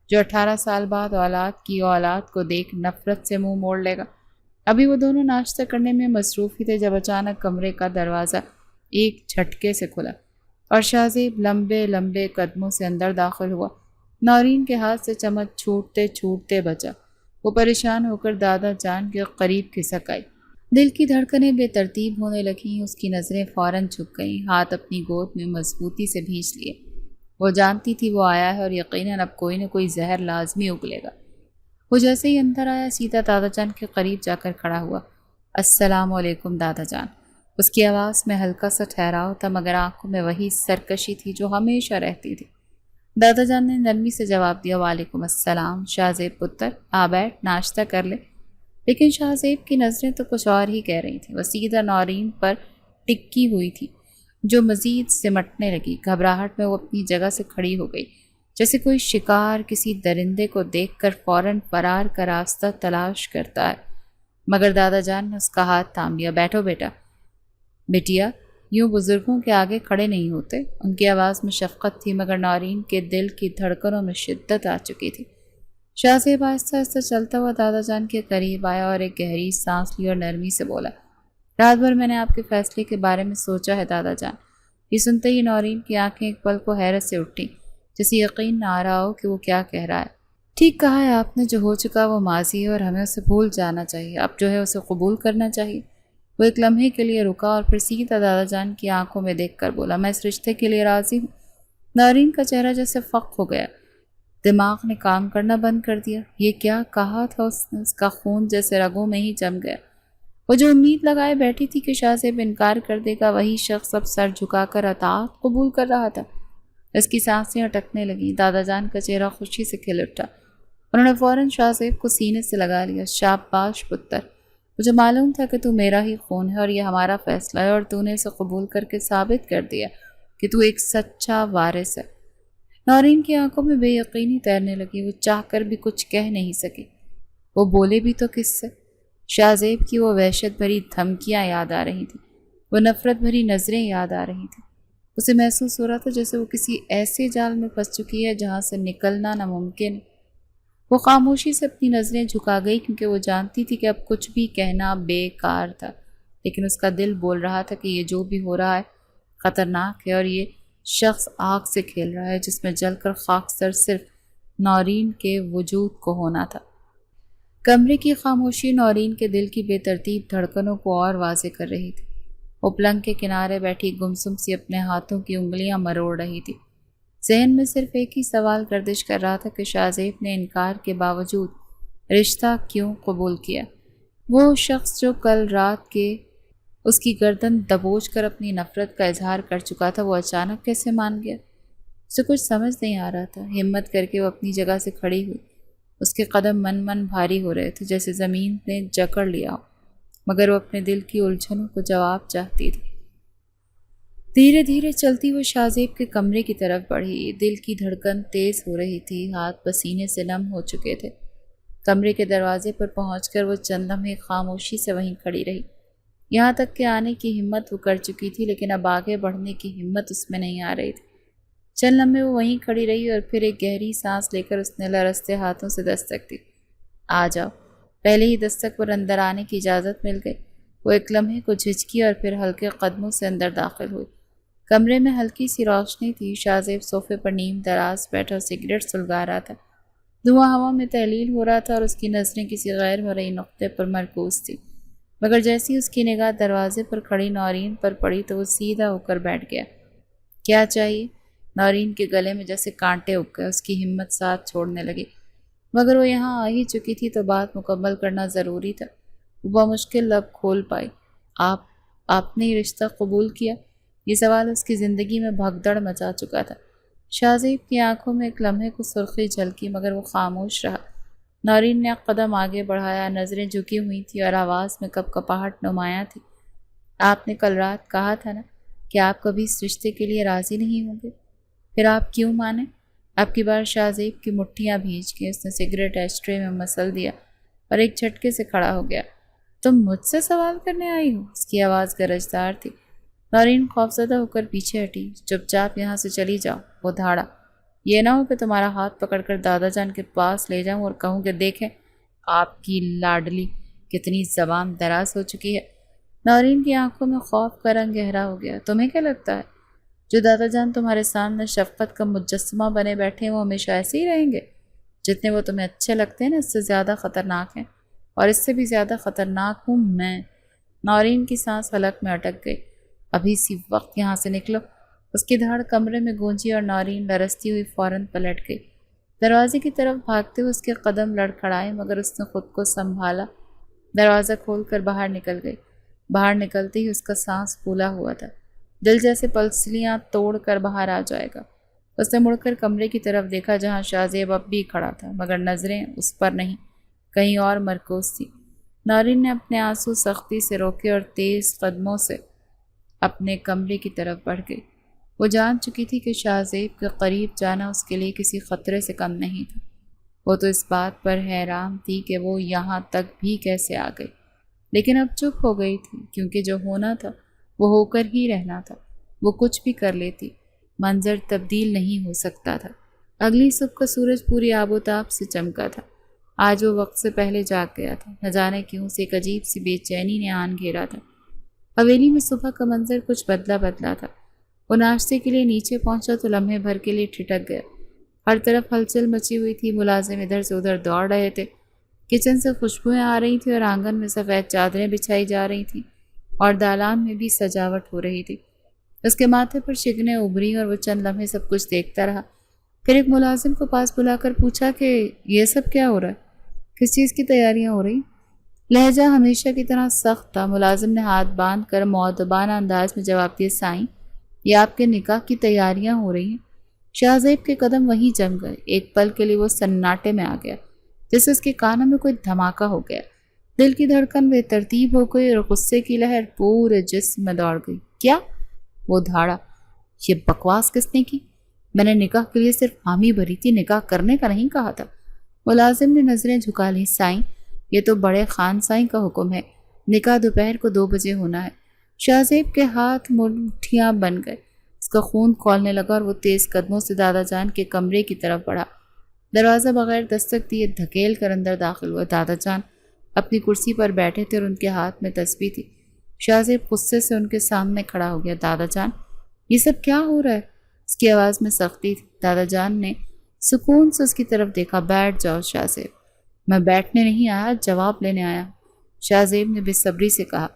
جو 18 سال بعد اولاد کو دیکھ نفرت سے منہ موڑ لے گا؟ ابھی وہ دونوں ناشتہ کرنے میں مصروف ہی تھے جب اچانک کمرے کا دروازہ ایک جھٹکے سے کھلا اور شاہ زیب لمبے لمبے قدموں سے اندر داخل ہوا۔ نورین کے ہاتھ سے چمچ چھوٹتے چھوٹتے بچا۔ وہ پریشان ہو کر دادا جان کے قریب کھسک آئی۔ دل کی دھڑکنیں بے ترتیب ہونے لگیں۔ اس کی نظریں فوراً جھک گئیں، ہاتھ اپنی گود میں مضبوطی سے بھینچ لیے۔ وہ جانتی تھی وہ آیا ہے اور یقیناً اب کوئی نہ کوئی زہر لازمی اگلے گا۔ وہ جیسے ہی اندر آیا سیدھا دادا جان کے قریب جا کر کھڑا ہوا۔ السلام علیکم دادا جان۔ اس کی آواز میں ہلکا سا ٹھہراؤ تھا مگر آنکھوں میں وہی سرکشی تھی جو ہمیشہ رہتی تھی۔ دادا جان نے نرمی سے جواب دیا، وعلیکم السلام شاہ زیب پتر، آ بیٹھ، ناشتہ کر لے۔ لیکن شاہ زیب کی نظریں تو کچھ اور ہی کہہ رہی تھیں۔ وہ سیدھا نورین پر ٹکی ہوئی تھی جو مزید سمٹنے لگی۔ گھبراہٹ میں وہ اپنی جگہ سے کھڑی ہو گئی، جیسے کوئی شکار کسی درندے کو دیکھ کر فوراً فرار کا راستہ تلاش کرتا ہے۔ مگر دادا جان نے اس کا ہاتھ تھام لیا۔ بیٹھو بیٹا۔ بیٹیا یوں بزرگوں کے آگے کھڑے نہیں ہوتے۔ ان کی آواز میں شفقت تھی مگر نورین کے دل کی دھڑکنوں میں شدت آ چکی تھی۔ شاہ زیب آہستہ آہستہ چلتا ہوا دادا جان کے قریب آیا اور ایک گہری سانس لی اور نرمی سے بولا، رات بھر میں نے آپ کے فیصلے کے بارے میں سوچا ہے دادا جان۔ یہ سنتے ہی نورین کی آنکھیں ایک پل کو حیرت سے اٹھیں، جسے یقین نہ آ رہا ہو کہ وہ کیا کہہ رہا ہے۔ ٹھیک کہا ہے آپ نے، جو ہو چکا وہ ماضی ہے اور ہمیں اسے بھول جانا چاہیے۔ اب جو ہے اسے قبول کرنا چاہیے۔ وہ ایک لمحے کے لیے رکا اور پھر سیدھا دادا جان کی آنکھوں میں دیکھ کر بولا، میں اس رشتے کے لیے راضی ہوں۔ نورین کا چہرہ جیسے فق ہو گیا، دماغ نے کام کرنا بند کر دیا۔ یہ کیا کہا تھا اس نے؟ اس کا خون جیسے رگوں میں ہی جم گیا۔ وہ جو امید لگائے بیٹھی تھی کہ شاہ زیب انکار کر دے گا، وہی شخص اب سر جھکا کر اطاعت قبول کر رہا تھا۔ اس کی سانسیں اٹکنے لگیں۔ دادا جان کا چہرہ خوشی سے کھل اٹھا۔ انہوں نے فوراً شاہ زیب کو سینے سے لگا لیا۔ شاباش پتر، مجھے معلوم تھا کہ تو میرا ہی خون ہے اور یہ ہمارا فیصلہ ہے، اور تو نے اسے قبول کر کے ثابت کر دیا کہ تو ایک سچا وارث ہے۔ نورین کی آنکھوں میں بے یقینی تیرنے لگی۔ وہ چاہ کر بھی کچھ کہہ نہیں سکی۔ وہ بولے بھی تو کس سے؟ شاہ زیب کی وہ وحشت بھری دھمکیاں یاد آ رہی تھیں، وہ نفرت بھری نظریں یاد آ رہی تھیں۔ اسے محسوس ہو رہا تھا جیسے وہ کسی ایسے جال میں پھنس چکی ہے جہاں سے نکلنا ناممکن ہے۔ وہ خاموشی سے اپنی نظریں جھکا گئی کیونکہ وہ جانتی تھی کہ اب کچھ بھی کہنا بیکار تھا، لیکن اس کا دل بول رہا تھا کہ یہ جو بھی ہو رہا ہے خطرناک ہے، اور یہ شخص آگ سے کھیل رہا ہے جس میں جل کر خاکستر صرف نورین کے وجود کو ہونا تھا۔ کمرے کی خاموشی نورین کے دل کی بے ترتیب دھڑکنوں کو اور واضح کر رہی تھی۔ وہ پلنگ کے کنارے بیٹھی گمسم سی اپنے ہاتھوں کی انگلیاں مروڑ رہی تھی۔ ذہن میں صرف ایک ہی سوال گردش کر رہا تھا کہ شاہ زیب نے انکار کے باوجود رشتہ کیوں قبول کیا؟ وہ شخص جو کل رات کے اس کی گردن دبوچ کر اپنی نفرت کا اظہار کر چکا تھا، وہ اچانک کیسے مان گیا؟ اسے کچھ سمجھ نہیں آ رہا تھا۔ ہمت کر کے وہ اپنی جگہ سے کھڑی ہوئی۔ اس کے قدم من بھاری ہو رہے تھے، جیسے زمین نے جکڑ لیا ہو، مگر وہ اپنے دل کی الجھنوں کو جواب چاہتی تھی۔ دھیرے دھیرے چلتی ہوئی شاہ زیب کے کمرے کی طرف بڑھی۔ دل کی دھڑکن تیز ہو رہی تھی، ہاتھ پسینے سے نم ہو چکے تھے۔ کمرے کے دروازے پر پہنچ کر وہ چند لمحے خاموشی سے وہیں کھڑی رہی۔ یہاں تک کہ آنے کی ہمت وہ کر چکی تھی، لیکن اب آگے بڑھنے کی ہمت اس میں نہیں آ رہی تھی۔ چند لمحے وہ وہیں کھڑی رہی اور پھر ایک گہری سانس لے کر اس نے لرزتے ہاتھوں سے دستک دی۔ آ جاؤ۔ پہلے ہی دستک پر اندر آنے کی اجازت مل گئی۔ وہ ایک لمحے کو جھجکی اور پھر ہلکے قدموں سے اندر داخل ہوئی۔ کمرے میں ہلکی سی روشنی تھی۔ شاہ زیب صوفے پر نیم دراز بیٹھا سگریٹ سلگا رہا تھا۔ دھواں ہوا میں تحلیل ہو رہا تھا اور اس کی نظریں کسی غیر مرئی نقطے پر مرکوز تھی، مگر جیسی اس کی نگاہ دروازے پر کھڑی نورین پر پڑی تو وہ سیدھا ہو کر بیٹھ گیا۔ کیا چاہیے؟ نورین کے گلے میں جیسے کانٹے اگ گئے۔ اس کی ہمت ساتھ چھوڑنے لگی، مگر وہ یہاں آ ہی چکی تھی تو بات مکمل کرنا ضروری تھا۔ وہ بمشکل لب کھول پائی۔ آپ نے یہ رشتہ قبول کیا؟ یہ سوال اس کی زندگی میں بھگدڑ مچا چکا تھا۔ شاہ زیب کی آنکھوں میں ایک لمحے کو سرخی جھلکی، مگر وہ خاموش رہا۔ نورین نے ایک قدم آگے بڑھایا، نظریں جھکی ہوئی تھی اور آواز میں کپکپاہٹ نمایاں تھی۔ آپ نے کل رات کہا تھا نا کہ آپ کبھی اس رشتے کے لیے راضی نہیں ہوں گے، پھر آپ کیوں مانیں؟ اب کی بار شاہ زیب کی مٹھیاں بھیج کے اس نے سگریٹ ایشٹرے میں مسل دیا اور ایک جھٹکے سے کھڑا ہو گیا۔ تم مجھ سے سوال کرنے آئی ہو؟ اس کی آواز گرجدار تھی۔ نورین خوفزدہ ہو کر پیچھے ہٹی۔ چپ چاپ یہاں سے چلی جاؤ، وہ دھاڑا۔ یہ نہ ہو کہ تمہارا ہاتھ پکڑ کر دادا جان کے پاس لے جاؤں اور کہوں کہ دیکھیں آپ کی لاڈلی کتنی زبان دراز ہو چکی ہے۔ نورین کی آنکھوں میں خوف کا رنگ گہرا ہو گیا۔ تمہیں کیا لگتا ہے جو دادا جان تمہارے سامنے شفقت کا مجسمہ بنے بیٹھے ہیں وہ ہمیشہ ایسے ہی رہیں گے؟ جتنے وہ تمہیں اچھے لگتے ہیں نا، اس سے زیادہ خطرناک ہیں، اور اس سے بھی زیادہ خطرناک ہوں میں۔ نورین کی سانس حلق میں اٹک گئی۔ ابھی اسی وقت یہاں سے نکلو۔ اس کی دھاڑ کمرے میں گونجی اور نورین لرزتی ہوئی فوراً پلٹ گئی۔ دروازے کی طرف بھاگتے ہوئے اس کے قدم لڑکھڑائے، مگر اس نے خود کو سنبھالا۔ دروازہ کھول کر باہر نکل گئی۔ باہر نکلتے ہی اس کا سانس پھولا ہوا تھا، دل جیسے پلسلیاں توڑ کر باہر آ جائے گا۔ اس نے مڑ کر کمرے کی طرف دیکھا جہاں شاہ زیب اب بھی کھڑا تھا، مگر نظریں اس پر نہیں، کہیں اور مرکوز تھی۔ نارین نے اپنے آنسو سختی سے روکے اور تیز قدموں سے اپنے کمرے کی طرف بڑھ گئی۔ وہ جان چکی تھی کہ شاہ زیب کے قریب جانا اس کے لیے کسی خطرے سے کم نہیں تھا۔ وہ تو اس بات پر حیران تھی کہ وہ یہاں تک بھی کیسے آ گئی، لیکن اب چپ ہو گئی تھی، کیونکہ جو ہونا تھا وہ ہو کر ہی رہنا تھا۔ وہ کچھ بھی کر لیتی، منظر تبدیل نہیں ہو سکتا تھا۔ اگلی صبح کا سورج پوری آب و تاب سے چمکا تھا۔ آج وہ وقت سے پہلے جاگ گیا تھا، نہ جانے کیوں سے ایک عجیب سی بے چینی نے آن گھیرا تھا۔ حویلی میں صبح کا منظر کچھ بدلا بدلا تھا۔ وہ ناشتے کے لیے نیچے پہنچا تو لمحے بھر کے لیے ٹھٹک گیا۔ ہر طرف ہلچل مچی ہوئی تھی، ملازم ادھر سے ادھر دوڑ رہے تھے، کچن سے خوشبوئیں آ رہی تھیں اور آنگن میں سفید چادریں بچھائی جا رہی تھیں اور دالان میں بھی سجاوٹ ہو رہی تھی۔ اس کے ماتھے پر شگنیں ابھری اور وہ چند لمحے سب کچھ دیکھتا رہا۔ پھر ایک ملازم کو پاس بلا کر پوچھا کہ یہ سب کیا ہو رہا ہے، کس چیز کی تیاریاں ہو رہی؟ لہجہ ہمیشہ کی طرح سخت تھا۔ ملازم نے ہاتھ باندھ کر مؤدبانہ انداز میں جواب دیا، سائیں، یہ آپ کے نکاح کی تیاریاں ہو رہی ہیں۔ شاہ زیب کے قدم وہیں جم گئے۔ ایک پل کے لیے وہ سناٹے میں آ گیا، جیسے اس کے کانوں میں کوئی دھماکہ ہو گیا۔ دل کی دھڑکن بے ترتیب ہو گئی اور غصے کی لہر پورے جسم میں دوڑ گئی۔ کیا؟ وہ دھاڑا، یہ بکواس کس نے کی؟ میں نے نکاح کے لیے صرف حامی بھری تھی، نکاح کرنے کا نہیں کہا تھا۔ ملازم نے نظریں جھکا لی، سائیں، یہ تو بڑے خان سائیں کا حکم ہے، نکاح دوپہر کو 2 بجے ہونا ہے۔ شاہ زیب کے ہاتھ مٹھیاں بن گئے، اس کا خون کھولنے لگا اور وہ تیز قدموں سے دادا جان کے کمرے کی طرف بڑھا۔ دروازہ بغیر دستک دیے دھکیل کر اندر داخل ہوا۔ دادا جان اپنی کرسی پر بیٹھے تھے اور ان کے ہاتھ میں تسبیح تھی۔ شاہ زیب غصے سے ان کے سامنے کھڑا ہو گیا۔ دادا جان، یہ سب کیا ہو رہا ہے؟ اس کی آواز میں سختی تھی۔ دادا جان نے سکون سے اس کی طرف دیکھا۔ بیٹھ جاؤ شاہ زیب۔ میں بیٹھنے نہیں آیا، جواب لینے آیا۔ شاہ زیب نے بے صبری سے کہا،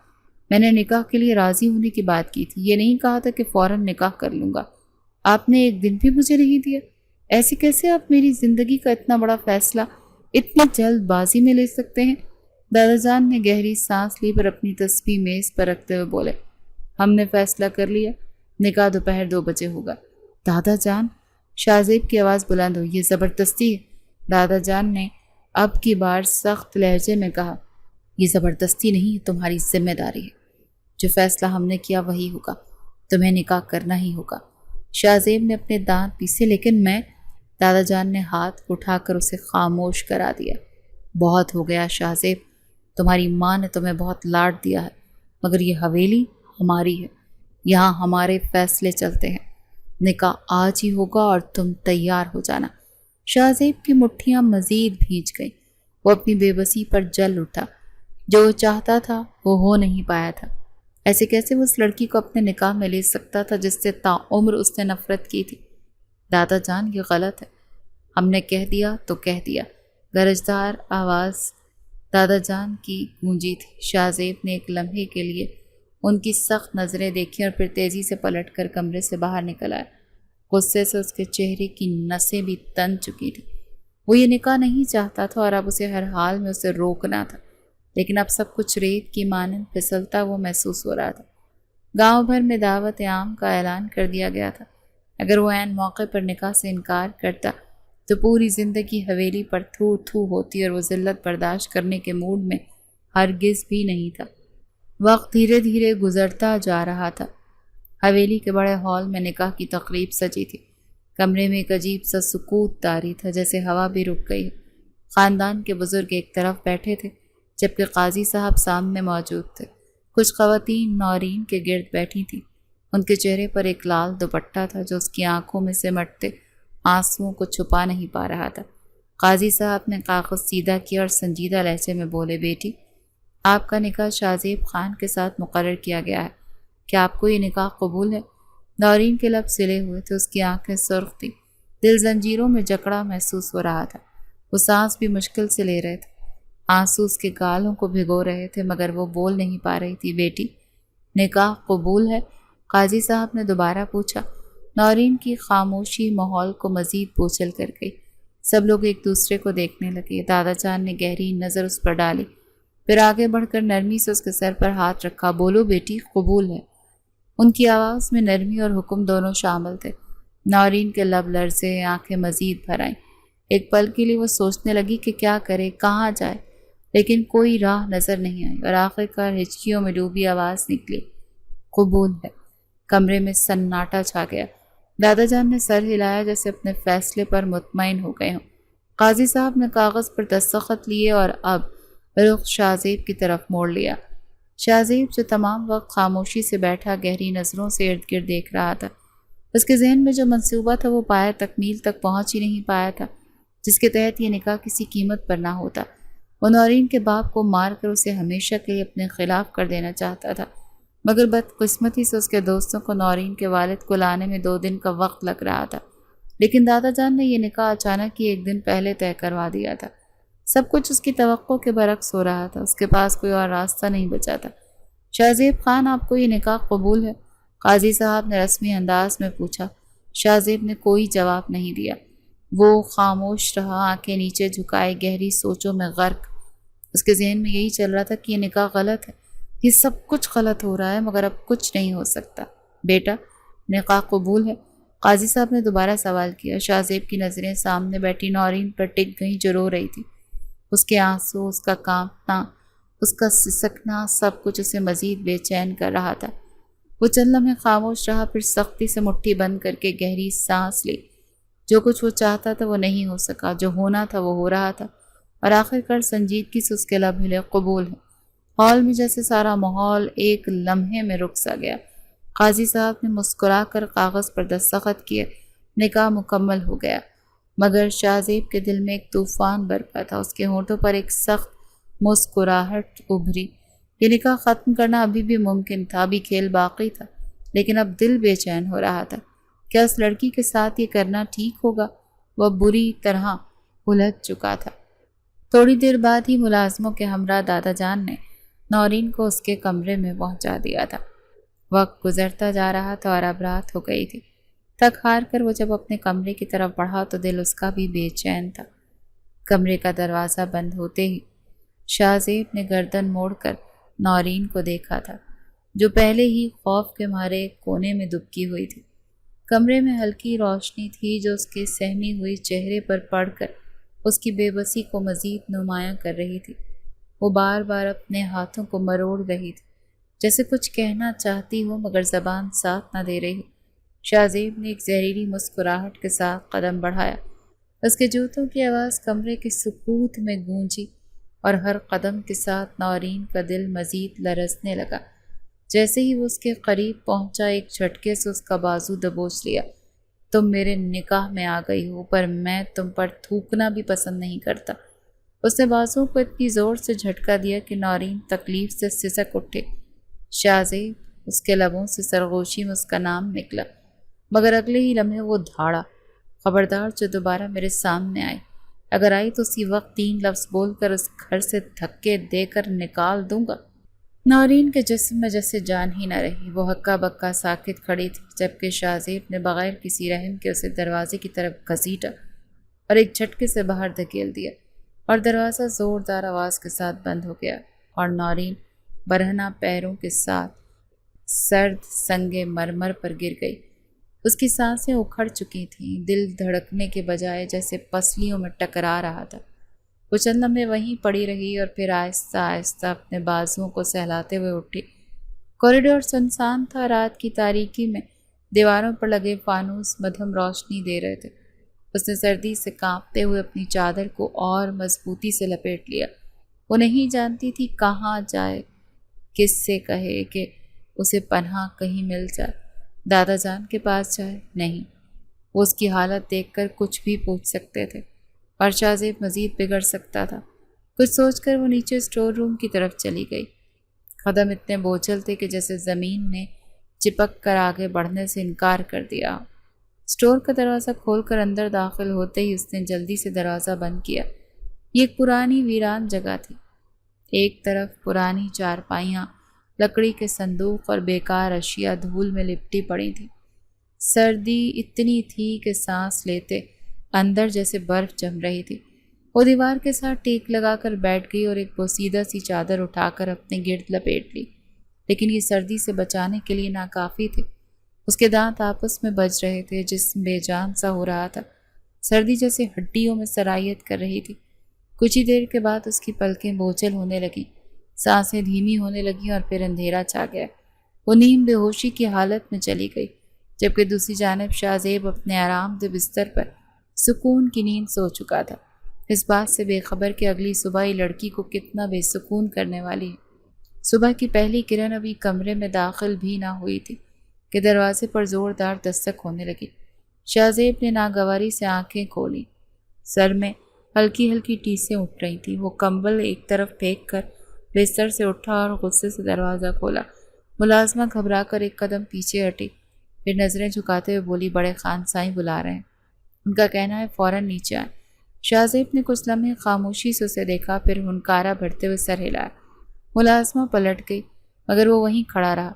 میں نے نکاح کے لیے راضی ہونے کی بات کی تھی، یہ نہیں کہا تھا کہ فوراً نکاح کر لوں گا۔ آپ نے ایک دن بھی مجھے نہیں دیا۔ ایسے کیسے آپ میری زندگی کا اتنا بڑا فیصلہ اتنی جلد بازی میں لے سکتے ہیں؟ دادا جان نے گہری سانس لی پر اپنی تسبیح میز پر رکھتے ہوئے بولے، ہم نے فیصلہ کر لیا، نکاح دوپہر 2 بجے ہوگا۔ دادا جان، شاہ زیب کی آواز بلند ہوئی، یہ زبردستی ہے۔ دادا جان نے اب کی بار سخت لہجے میں کہا، یہ زبردستی نہیں، تمہاری ذمہ داری ہے، جو فیصلہ ہم نے کیا وہی ہوگا، تمہیں نکاح کرنا ہی ہوگا۔ شاہ زیب نے اپنے دانت پیسے، لیکن میں… دادا جان نے ہاتھ اٹھا کر اسے خاموش کرا دیا۔ بہت ہو گیا شاہ زیب، تمہاری ماں نے تمہیں بہت لاڈ دیا ہے، مگر یہ حویلی ہماری ہے، یہاں ہمارے فیصلے چلتے ہیں۔ نکاح آج ہی ہوگا اور تم تیار ہو جانا۔ شاہ زیب کی مٹھیاں مزید بھیج گئیں۔ وہ اپنی بے بسی پر جل اٹھا۔ جو وہ چاہتا تھا وہ ہو نہیں پایا تھا۔ ایسے کیسے وہ اس لڑکی کو اپنے نکاح میں لے سکتا تھا جس سے تعمر اس نے نفرت کی تھی؟ دادا جان، یہ غلط ہے، ہم نے کہہ دیا تو کہہ دیا۔ گرجدار آواز دادا جان کی گونجی تھی۔ شاہ زیب نے ایک لمحے کے لیے ان کی سخت نظریں دیکھی اور پھر تیزی سے پلٹ کر کمرے سے باہر نکل آیا۔ غصے سے اس کے چہرے کی نسیں بھی تن چکی تھی۔ وہ یہ نکاح نہیں چاہتا تھا اور اب اسے ہر حال میں اسے روکنا تھا، لیکن اب سب کچھ ریت کی مانند پھسلتا وہ محسوس ہو رہا تھا۔ گاؤں بھر میں دعوت عام کا اعلان کر دیا گیا تھا۔ اگر وہ عین موقع پر نکاح سے انکار کرتا تو پوری زندگی حویلی پر تھو تھو ہوتی اور وہ ذلت برداشت کرنے کے موڈ میں ہرگز بھی نہیں تھا۔ وقت دھیرے دھیرے گزرتا جا رہا تھا۔ حویلی کے بڑے ہال میں نکاح کی تقریب سجی تھی۔ کمرے میں ایک عجیب سا سکوت طاری تھا، جیسے ہوا بھی رک گئی ہے۔ خاندان کے بزرگ ایک طرف بیٹھے تھے جبکہ قاضی صاحب سامنے موجود تھے۔ کچھ خواتین نورین کے گرد بیٹھی تھیں۔ ان کے چہرے پر ایک لال دوپٹہ تھا جو اس کی آنکھوں میں سمٹتے آنسوؤں کو چھپا نہیں پا رہا تھا۔ قاضی صاحب نے کاغذ سیدھا کیا اور سنجیدہ لہجے میں بولے، بیٹی، آپ کا نکاح شاہ زیب خان کے ساتھ مقرر کیا گیا ہے، کیا آپ کو یہ نکاح قبول ہے؟ نورین کے لب سلے ہوئے تھے، اس کی آنکھیں سرخ تھیں، دل زنجیروں میں جکڑا محسوس ہو رہا تھا۔ وہ سانس بھی مشکل سے لے رہے تھے، آنسو اس کے گالوں کو بھگو رہے تھے، مگر وہ بول نہیں پا رہی تھی۔ بیٹی، نکاح قبول ہے؟ قاضی صاحب نے دوبارہ پوچھا۔ نورین کی خاموشی ماحول کو مزید بوچھل کر گئی۔ سب لوگ ایک دوسرے کو دیکھنے لگے۔ دادا جان نے گہری نظر اس پر ڈالی، پھر آگے بڑھ کر نرمی سے اس کے سر پر ہاتھ رکھا۔ بولو بیٹی، قبول ہے۔ ان کی آواز میں نرمی اور حکم دونوں شامل تھے۔ نورین کے لب لرزے، آنکھیں مزید بھر آئیں۔ ایک پل کے لیے وہ سوچنے لگی کہ کیا کرے، کہاں جائے، لیکن کوئی راہ نظر نہیں آئی اور آخر کار ہچکیوں میں ڈوبی آواز نکلی، قبول ہے۔ کمرے میں سناٹا چھا گیا۔ دادا جان نے سر ہلایا جیسے اپنے فیصلے پر مطمئن ہو گئے ہوں۔ قاضی صاحب نے کاغذ پر دستخط لیے اور اب رخ شاہ زیب کی طرف موڑ لیا۔ شاہ زیب جو تمام وقت خاموشی سے بیٹھا گہری نظروں سے ارد گرد دیکھ رہا تھا، اس کے ذہن میں جو منصوبہ تھا وہ پایہ تکمیل تک پہنچ ہی نہیں پایا تھا، جس کے تحت یہ نکاح کسی قیمت پر نہ ہوتا۔ وہ نورین کے باپ کو مار کر اسے ہمیشہ کے لیے اپنے خلاف کر دینا چاہتا تھا، مگر بدقسمتی سے اس کے دوستوں کو نورین کے والد کو لانے میں 2 دن کا وقت لگ رہا تھا۔ لیکن دادا جان نے یہ نکاح اچانک ہی 1 دن پہلے طے کروا دیا تھا۔ سب کچھ اس کی توقع کے برعکس ہو رہا تھا۔ اس کے پاس کوئی اور راستہ نہیں بچا تھا۔ شاہ زیب خان، آپ کو یہ نکاح قبول ہے؟ قاضی صاحب نے رسمی انداز میں پوچھا۔ شاہ زیب نے کوئی جواب نہیں دیا۔ وہ خاموش رہا، آنکھیں نیچے جھکائے، گہری سوچوں میں غرق۔ اس کے ذہن میں یہی چل رہا تھا کہ یہ نکاح غلط ہے، یہ سب کچھ غلط ہو رہا ہے، مگر اب کچھ نہیں ہو سکتا۔ بیٹا، نکاح قبول ہے؟ قاضی صاحب نے دوبارہ سوال کیا۔ شاہ زیب کی نظریں سامنے بیٹھی نورین پر ٹک گئیں جو رو رہی تھی۔ اس کے آنسو، اس کا کانپنا، اس کا سسکنا، سب کچھ اسے مزید بے چین کر رہا تھا۔ وہ چند لمحے خاموش رہا، پھر سختی سے مٹھی بند کر کے گہری سانس لی۔ جو کچھ وہ چاہتا تھا وہ نہیں ہو سکا، جو ہونا تھا وہ ہو رہا تھا، اور آخر کار سنجیدگی سے اس کے لب ہلے، قبول ہے۔ ہال میں جیسے سارا ماحول ایک لمحے میں رک سا گیا۔ قاضی صاحب نے مسکرا کر کاغذ پر دستخط کیے۔ نکاح مکمل ہو گیا، مگر شاہ زیب کے دل میں ایک طوفان برپا تھا۔ اس کے ہونٹوں پر ایک سخت مسکراہٹ ابھری۔ یہ نکاح ختم کرنا ابھی بھی ممکن تھا، ابھی کھیل باقی تھا، لیکن اب دل بے چین ہو رہا تھا۔ کیا اس لڑکی کے ساتھ یہ کرنا ٹھیک ہوگا؟ وہ بری طرح الجھ چکا تھا۔ تھوڑی دیر بعد ہی ملازموں کے ہمراہ دادا جان نے نورین کو اس کے کمرے میں پہنچا دیا تھا۔ وقت گزرتا جا رہا تھا اور اب رات ہو گئی تھی۔ تھک ہار کر وہ جب اپنے کمرے کی طرف بڑھا تو دل اس کا بھی بے چین تھا۔ کمرے کا دروازہ بند ہوتے ہی شاہ زیب نے گردن موڑ کر نورین کو دیکھا تھا، جو پہلے ہی خوف کے مارے کونے میں دبکی ہوئی تھی۔ کمرے میں ہلکی روشنی تھی جو اس کے سہمی ہوئی چہرے پر پڑ کر اس کی بے بسی کو مزید نمایاں کر رہی تھی۔ وہ بار بار اپنے ہاتھوں کو مروڑ رہی تھی، جیسے کچھ کہنا چاہتی ہو مگر زبان ساتھ نہ دے رہی۔ شاہ زیب نے ایک زہریلی مسکراہٹ کے ساتھ قدم بڑھایا۔ اس کے جوتوں کی آواز کمرے کے سکوت میں گونجی اور ہر قدم کے ساتھ نورین کا دل مزید لرزنے لگا۔ جیسے ہی وہ اس کے قریب پہنچا، ایک جھٹکے سے اس کا بازو دبوچ لیا۔ تم میرے نکاح میں آ گئی ہو، پر میں تم پر تھوکنا بھی پسند نہیں کرتا۔ اس نے بازو کو اتنی زور سے جھٹکا دیا کہ نورین تکلیف سے سسک اٹھے۔ شاہ زیب، اس کے لبوں سے سرگوشی میں اس کا نام نکلا، مگر اگلے ہی لمحے وہ دھاڑا، خبردار جو دوبارہ میرے سامنے آئی، اگر آئی تو اسی وقت 3 لفظ بول کر اس گھر سے دھکے دے کر نکال دوں گا۔ نورین کے جسم میں جیسے جان ہی نہ رہی۔ وہ ہکا بکا ساکت کھڑی تھی، جبکہ شاہ زیب نے بغیر کسی رحم کے اسے دروازے کی طرف گھسیٹا اور ایک جھٹکے سے باہر دھکیل دیا، اور دروازہ زوردار آواز کے ساتھ بند ہو گیا، اور نورین برہنہ پیروں کے ساتھ سرد سنگ مرمر پر گر گئی۔ اس کی سانسیں اکھڑ چکی تھیں، دل دھڑکنے کے بجائے جیسے پسلیوں میں ٹکرا رہا تھا۔ وہ چند لمحے وہیں پڑی رہی اور پھر آہستہ آہستہ اپنے بازوؤں کو سہلاتے ہوئے اٹھی۔ کوریڈور سنسان تھا، رات کی تاریکی میں دیواروں پر لگے فانوس مدھم روشنی دے رہے تھے۔ اس نے سردی سے کانپتے ہوئے اپنی چادر کو اور مضبوطی سے لپیٹ لیا۔ وہ نہیں جانتی تھی کہاں جائے، کس سے کہے کہ اسے پناہ کہیں مل جائے۔ دادا جان کے پاس جائے؟ نہیں، وہ اس کی حالت دیکھ کر کچھ بھی پوچھ سکتے تھے، اور شاہ زیب مزید بگڑ سکتا تھا۔ کچھ سوچ کر وہ نیچے اسٹور روم کی طرف چلی گئی۔ قدم اتنے بوجھل تھے کہ جیسے زمین نے چپک کر آگے بڑھنے سے انکار کر دیا۔ اسٹور کا دروازہ کھول کر اندر داخل ہوتے ہی اس نے جلدی سے دروازہ بند کیا۔ یہ ایک پرانی ویران جگہ تھی۔ ایک طرف پرانی چارپائیاں، لکڑی کے صندوق اور بیکار اشیاء دھول میں لپٹی پڑی تھیں۔ سردی اتنی تھی کہ سانس لیتے اندر جیسے برف جم رہی تھی۔ وہ دیوار کے ساتھ ٹیک لگا کر بیٹھ گئی اور ایک بوسیدہ سی چادر اٹھا کر اپنے گرد لپیٹ لی، لیکن یہ سردی سے بچانے کے لیے ناکافی تھے۔ اس کے دانت آپس میں بج رہے تھے، جسم بے جان سا ہو رہا تھا، سردی جیسے ہڈیوں میں سرایت کر رہی تھی۔ کچھ ہی دیر کے بعد اس کی پلکیں بوجھل ہونے لگیں، سانسیں دھیمی ہونے لگیں اور پھر اندھیرا چھا گیا۔ وہ نیم بے ہوشی کی حالت میں چلی گئی، جبکہ دوسری جانب شاہ زیب اپنے آرام دہ بستر پر سکون کی نیند سو چکا تھا، اس بات سے بے خبر کہ اگلی صبح ہی لڑکی کو کتنا بے سکون کرنے والی ہے۔ صبح کی پہلی کرن ابھی کمرے میں داخل بھی نہ ہوئی تھی کہ دروازے پر زوردار دستک ہونے لگی۔ شاہ زیب نے ناگواری سے آنکھیں کھولیں، سر میں ہلکی ہلکی ٹیسیں اٹھ رہی تھیں۔ وہ کمبل ایک طرف پھینک کر بستر سے اٹھا اور غصے سے دروازہ کھولا۔ ملازمہ گھبرا کر ایک قدم پیچھے ہٹی، پھر نظریں جھکاتے ہوئے بولی، بڑے خان سائیں بلا رہے ہیں، ان کا کہنا ہے فوراً نیچے آئیں۔ شاہ زیب نے کچھ لمحے خاموشی سے اسے دیکھا، پھر ہنکارا بھرتے ہوئے سر ہلایا۔ ملازمہ پلٹ گئی، مگر وہ وہیں کھڑا رہا۔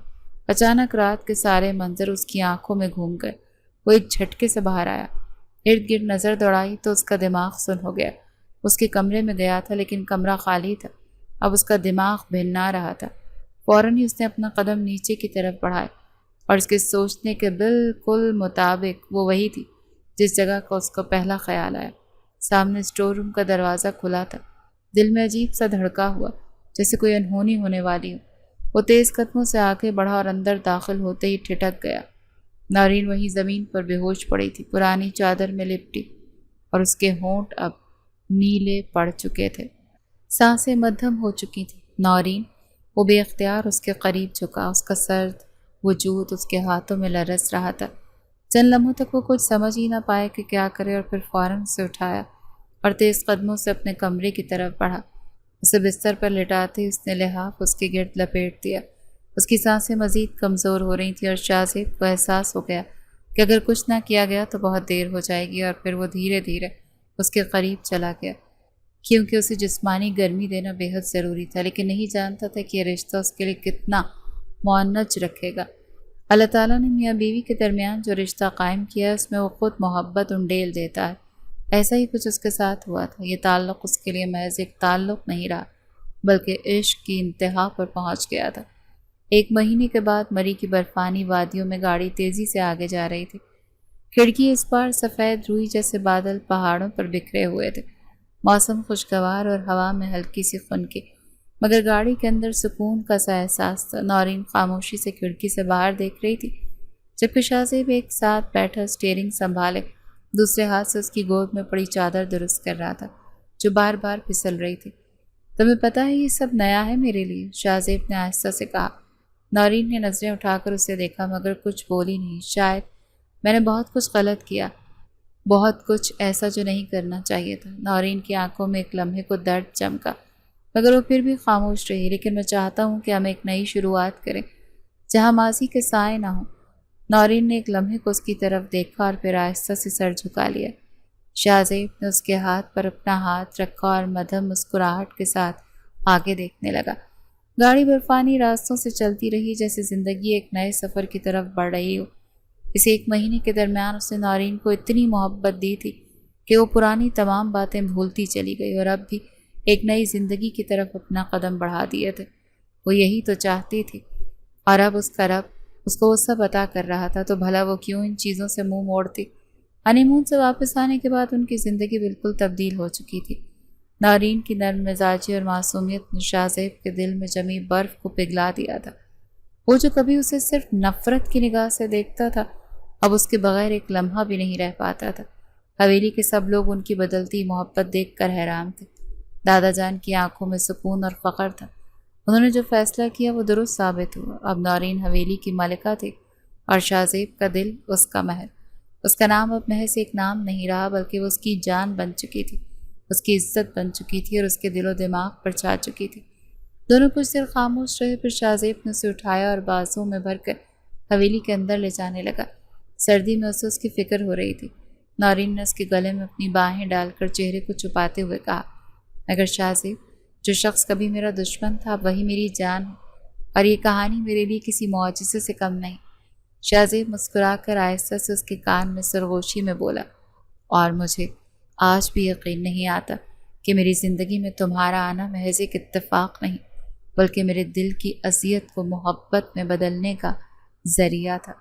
اچانک رات کے سارے منظر اس کی آنکھوں میں گھوم گئے۔ وہ ایک جھٹکے سے باہر آیا، ارد گرد نظر دوڑائی تو اس کا دماغ سن ہو گیا۔ اس کے کمرے میں گیا تھا، لیکن کمرہ خالی تھا۔ اب اس کا دماغ بھننا رہا تھا۔ فوراً ہی اس نے اپنا قدم نیچے کی طرف بڑھایا اور اس کے سوچنے کے بالکل مطابق وہ وہی تھی جس جگہ کا اس کو پہلا خیال آیا۔ سامنے اسٹور روم کا دروازہ کھلا تھا۔ دل میں عجیب سا دھڑکا ہوا، جیسے کوئی انہونی ہونے والی ہو۔ وہ تیز قدموں سے آگے بڑھا اور اندر داخل ہوتے ہی ٹھٹک گیا۔ نارین وہیں زمین پر بے ہوش پڑی تھی، پرانی چادر میں لپٹی، اور اس کے ہونٹ اب نیلے پڑ چکے تھے، سانسیں مدھم ہو چکی تھیں۔ نارین، وہ بے اختیار اس کے قریب جھکا، اس کا سرد وجود اس کے ہاتھوں میں لرز رہا تھا۔ چند لمحوں تک وہ کچھ سمجھ ہی نہ پائے کہ کیا کرے، اور پھر فوراً سے اٹھایا اور تیز قدموں سے اپنے کمرے کی طرف بڑھا۔ اسے بستر پر لٹاتے ہی اس نے لحاف اس کے گرد لپیٹ دیا۔ اس کی سانسیں مزید کمزور ہو رہی تھیں اور شاہ زیب کو احساس ہو گیا کہ اگر کچھ نہ کیا گیا تو بہت دیر ہو جائے گی، اور پھر وہ دھیرے دھیرے اس کے قریب چلا گیا، کیونکہ اسے جسمانی گرمی دینا بے حد ضروری تھا، لیکن نہیں جانتا تھا کہ یہ رشتہ اس کے لیے کتنا معنج رکھے گا۔ اللہ تعالیٰ نے میاں بیوی کے درمیان جو رشتہ قائم کیا ہے، اس میں وہ خود محبت انڈیل دیتا ہے۔ ایسا ہی کچھ اس کے ساتھ ہوا تھا۔ یہ تعلق اس کے لیے محض ایک تعلق نہیں رہا، بلکہ عشق کی انتہا پر پہنچ گیا تھا۔ ایک مہینے کے بعد مری کی برفانی وادیوں میں گاڑی تیزی سے آگے جا رہی تھی۔ کھڑکی اس بار سفید روئی جیسے بادل پہاڑوں پر بکھرے ہوئے تھے۔ موسم خوشگوار اور ہوا میں ہلکی سی خنکی، مگر گاڑی کے اندر سکون کا سا احساس تھا۔ نورین خاموشی سے کھڑکی سے باہر دیکھ رہی تھی، جبکہ شاہ زیب ایک ساتھ بیٹھا اسٹیئرنگ سنبھالے دوسرے ہاتھ سے اس کی گود میں پڑی چادر درست کر رہا تھا، جو بار بار پھسل رہی تھی۔ تمہیں پتہ ہے یہ سب نیا ہے میرے لیے، شاہ زیب نے آہستہ سے کہا۔ نورین نے نظریں اٹھا کر اسے دیکھا، مگر کچھ بولی نہیں۔ شاید میں نے بہت کچھ غلط کیا، بہت کچھ ایسا جو نہیں کرنا چاہیے تھا۔ نورین کی آنکھوں میں ایک لمحے کو درد چمکا، مگر وہ پھر بھی خاموش رہی۔ لیکن میں چاہتا ہوں کہ ہم ایک نئی شروعات کریں جہاں ماضی کے سائے نہ ہوں۔ نورین نے ایک لمحے کو اس کی طرف دیکھا اور پھر آہستہ سے سر جھکا لیا۔ شاہ زیب نے اس کے ہاتھ پر اپنا ہاتھ رکھا اور مدھم مسکراہٹ کے ساتھ آگے دیکھنے لگا۔ گاڑی برفانی راستوں سے چلتی رہی، جیسے زندگی ایک نئے سفر کی طرف بڑھ رہی ہو۔ اس ایک مہینے کے درمیان اس نے نورین کو اتنی محبت دی تھی کہ وہ پرانی تمام باتیں بھولتی چلی گئی اور اب بھی ایک نئی زندگی کی طرف اپنا قدم بڑھا دیے تھے۔ وہ یہی تو چاہتی تھی، اور اب اس کا رب اس کو وہ سب عطا کر رہا تھا، تو بھلا وہ کیوں ان چیزوں سے منہ موڑتی۔ ہنی مون سے واپس آنے کے بعد ان کی زندگی بالکل تبدیل ہو چکی تھی۔ نورین کی نرم مزاجی اور معصومیت نے شاہ زیب کے دل میں جمی برف کو پگھلا دیا تھا۔ وہ جو کبھی اسے صرف نفرت کی نگاہ سے دیکھتا تھا، اب اس کے بغیر ایک لمحہ بھی نہیں رہ پاتا تھا۔ حویلی کے سب لوگ ان کی بدلتی محبت دیکھ کر حیران تھے۔ دادا جان کی آنکھوں میں سکون اور فخر تھا۔ انہوں نے جو فیصلہ کیا وہ درست ثابت ہوا۔ اب نورین حویلی کی ملکہ تھی اور شاہ زیب کا دل اس کا محل۔ اس کا نام اب محض ایک نام نہیں رہا، بلکہ وہ اس کی جان بن چکی تھی، اس کی عزت بن چکی تھی اور اس کے دل و دماغ پر چھا چکی تھی۔ دونوں کچھ دیر خاموش رہے، پھر شاہ زیب نے اسے اٹھایا اور بازوں میں بھر کر حویلی کے اندر لے جانے لگا۔ سردی میں اسے اس کی فکر ہو رہی تھی۔ نورین نے اس کے گلے میں اپنی باہیں ڈال کر چہرے کو چھپاتے ہوئے کہا، مگر شاہ زیب، جو شخص کبھی میرا دشمن تھا وہی میری جان ہے، اور یہ کہانی میرے لیے کسی معجزے سے کم نہیں۔ شاہ زیب مسکرا کر آہستہ سے اس کے کان میں سرگوشی میں بولا، اور مجھے آج بھی یقین نہیں آتا کہ میری زندگی میں تمہارا آنا محض ایک اتفاق نہیں بلکہ میرے دل کی اذیت کو محبت میں بدلنے کا ذریعہ تھا۔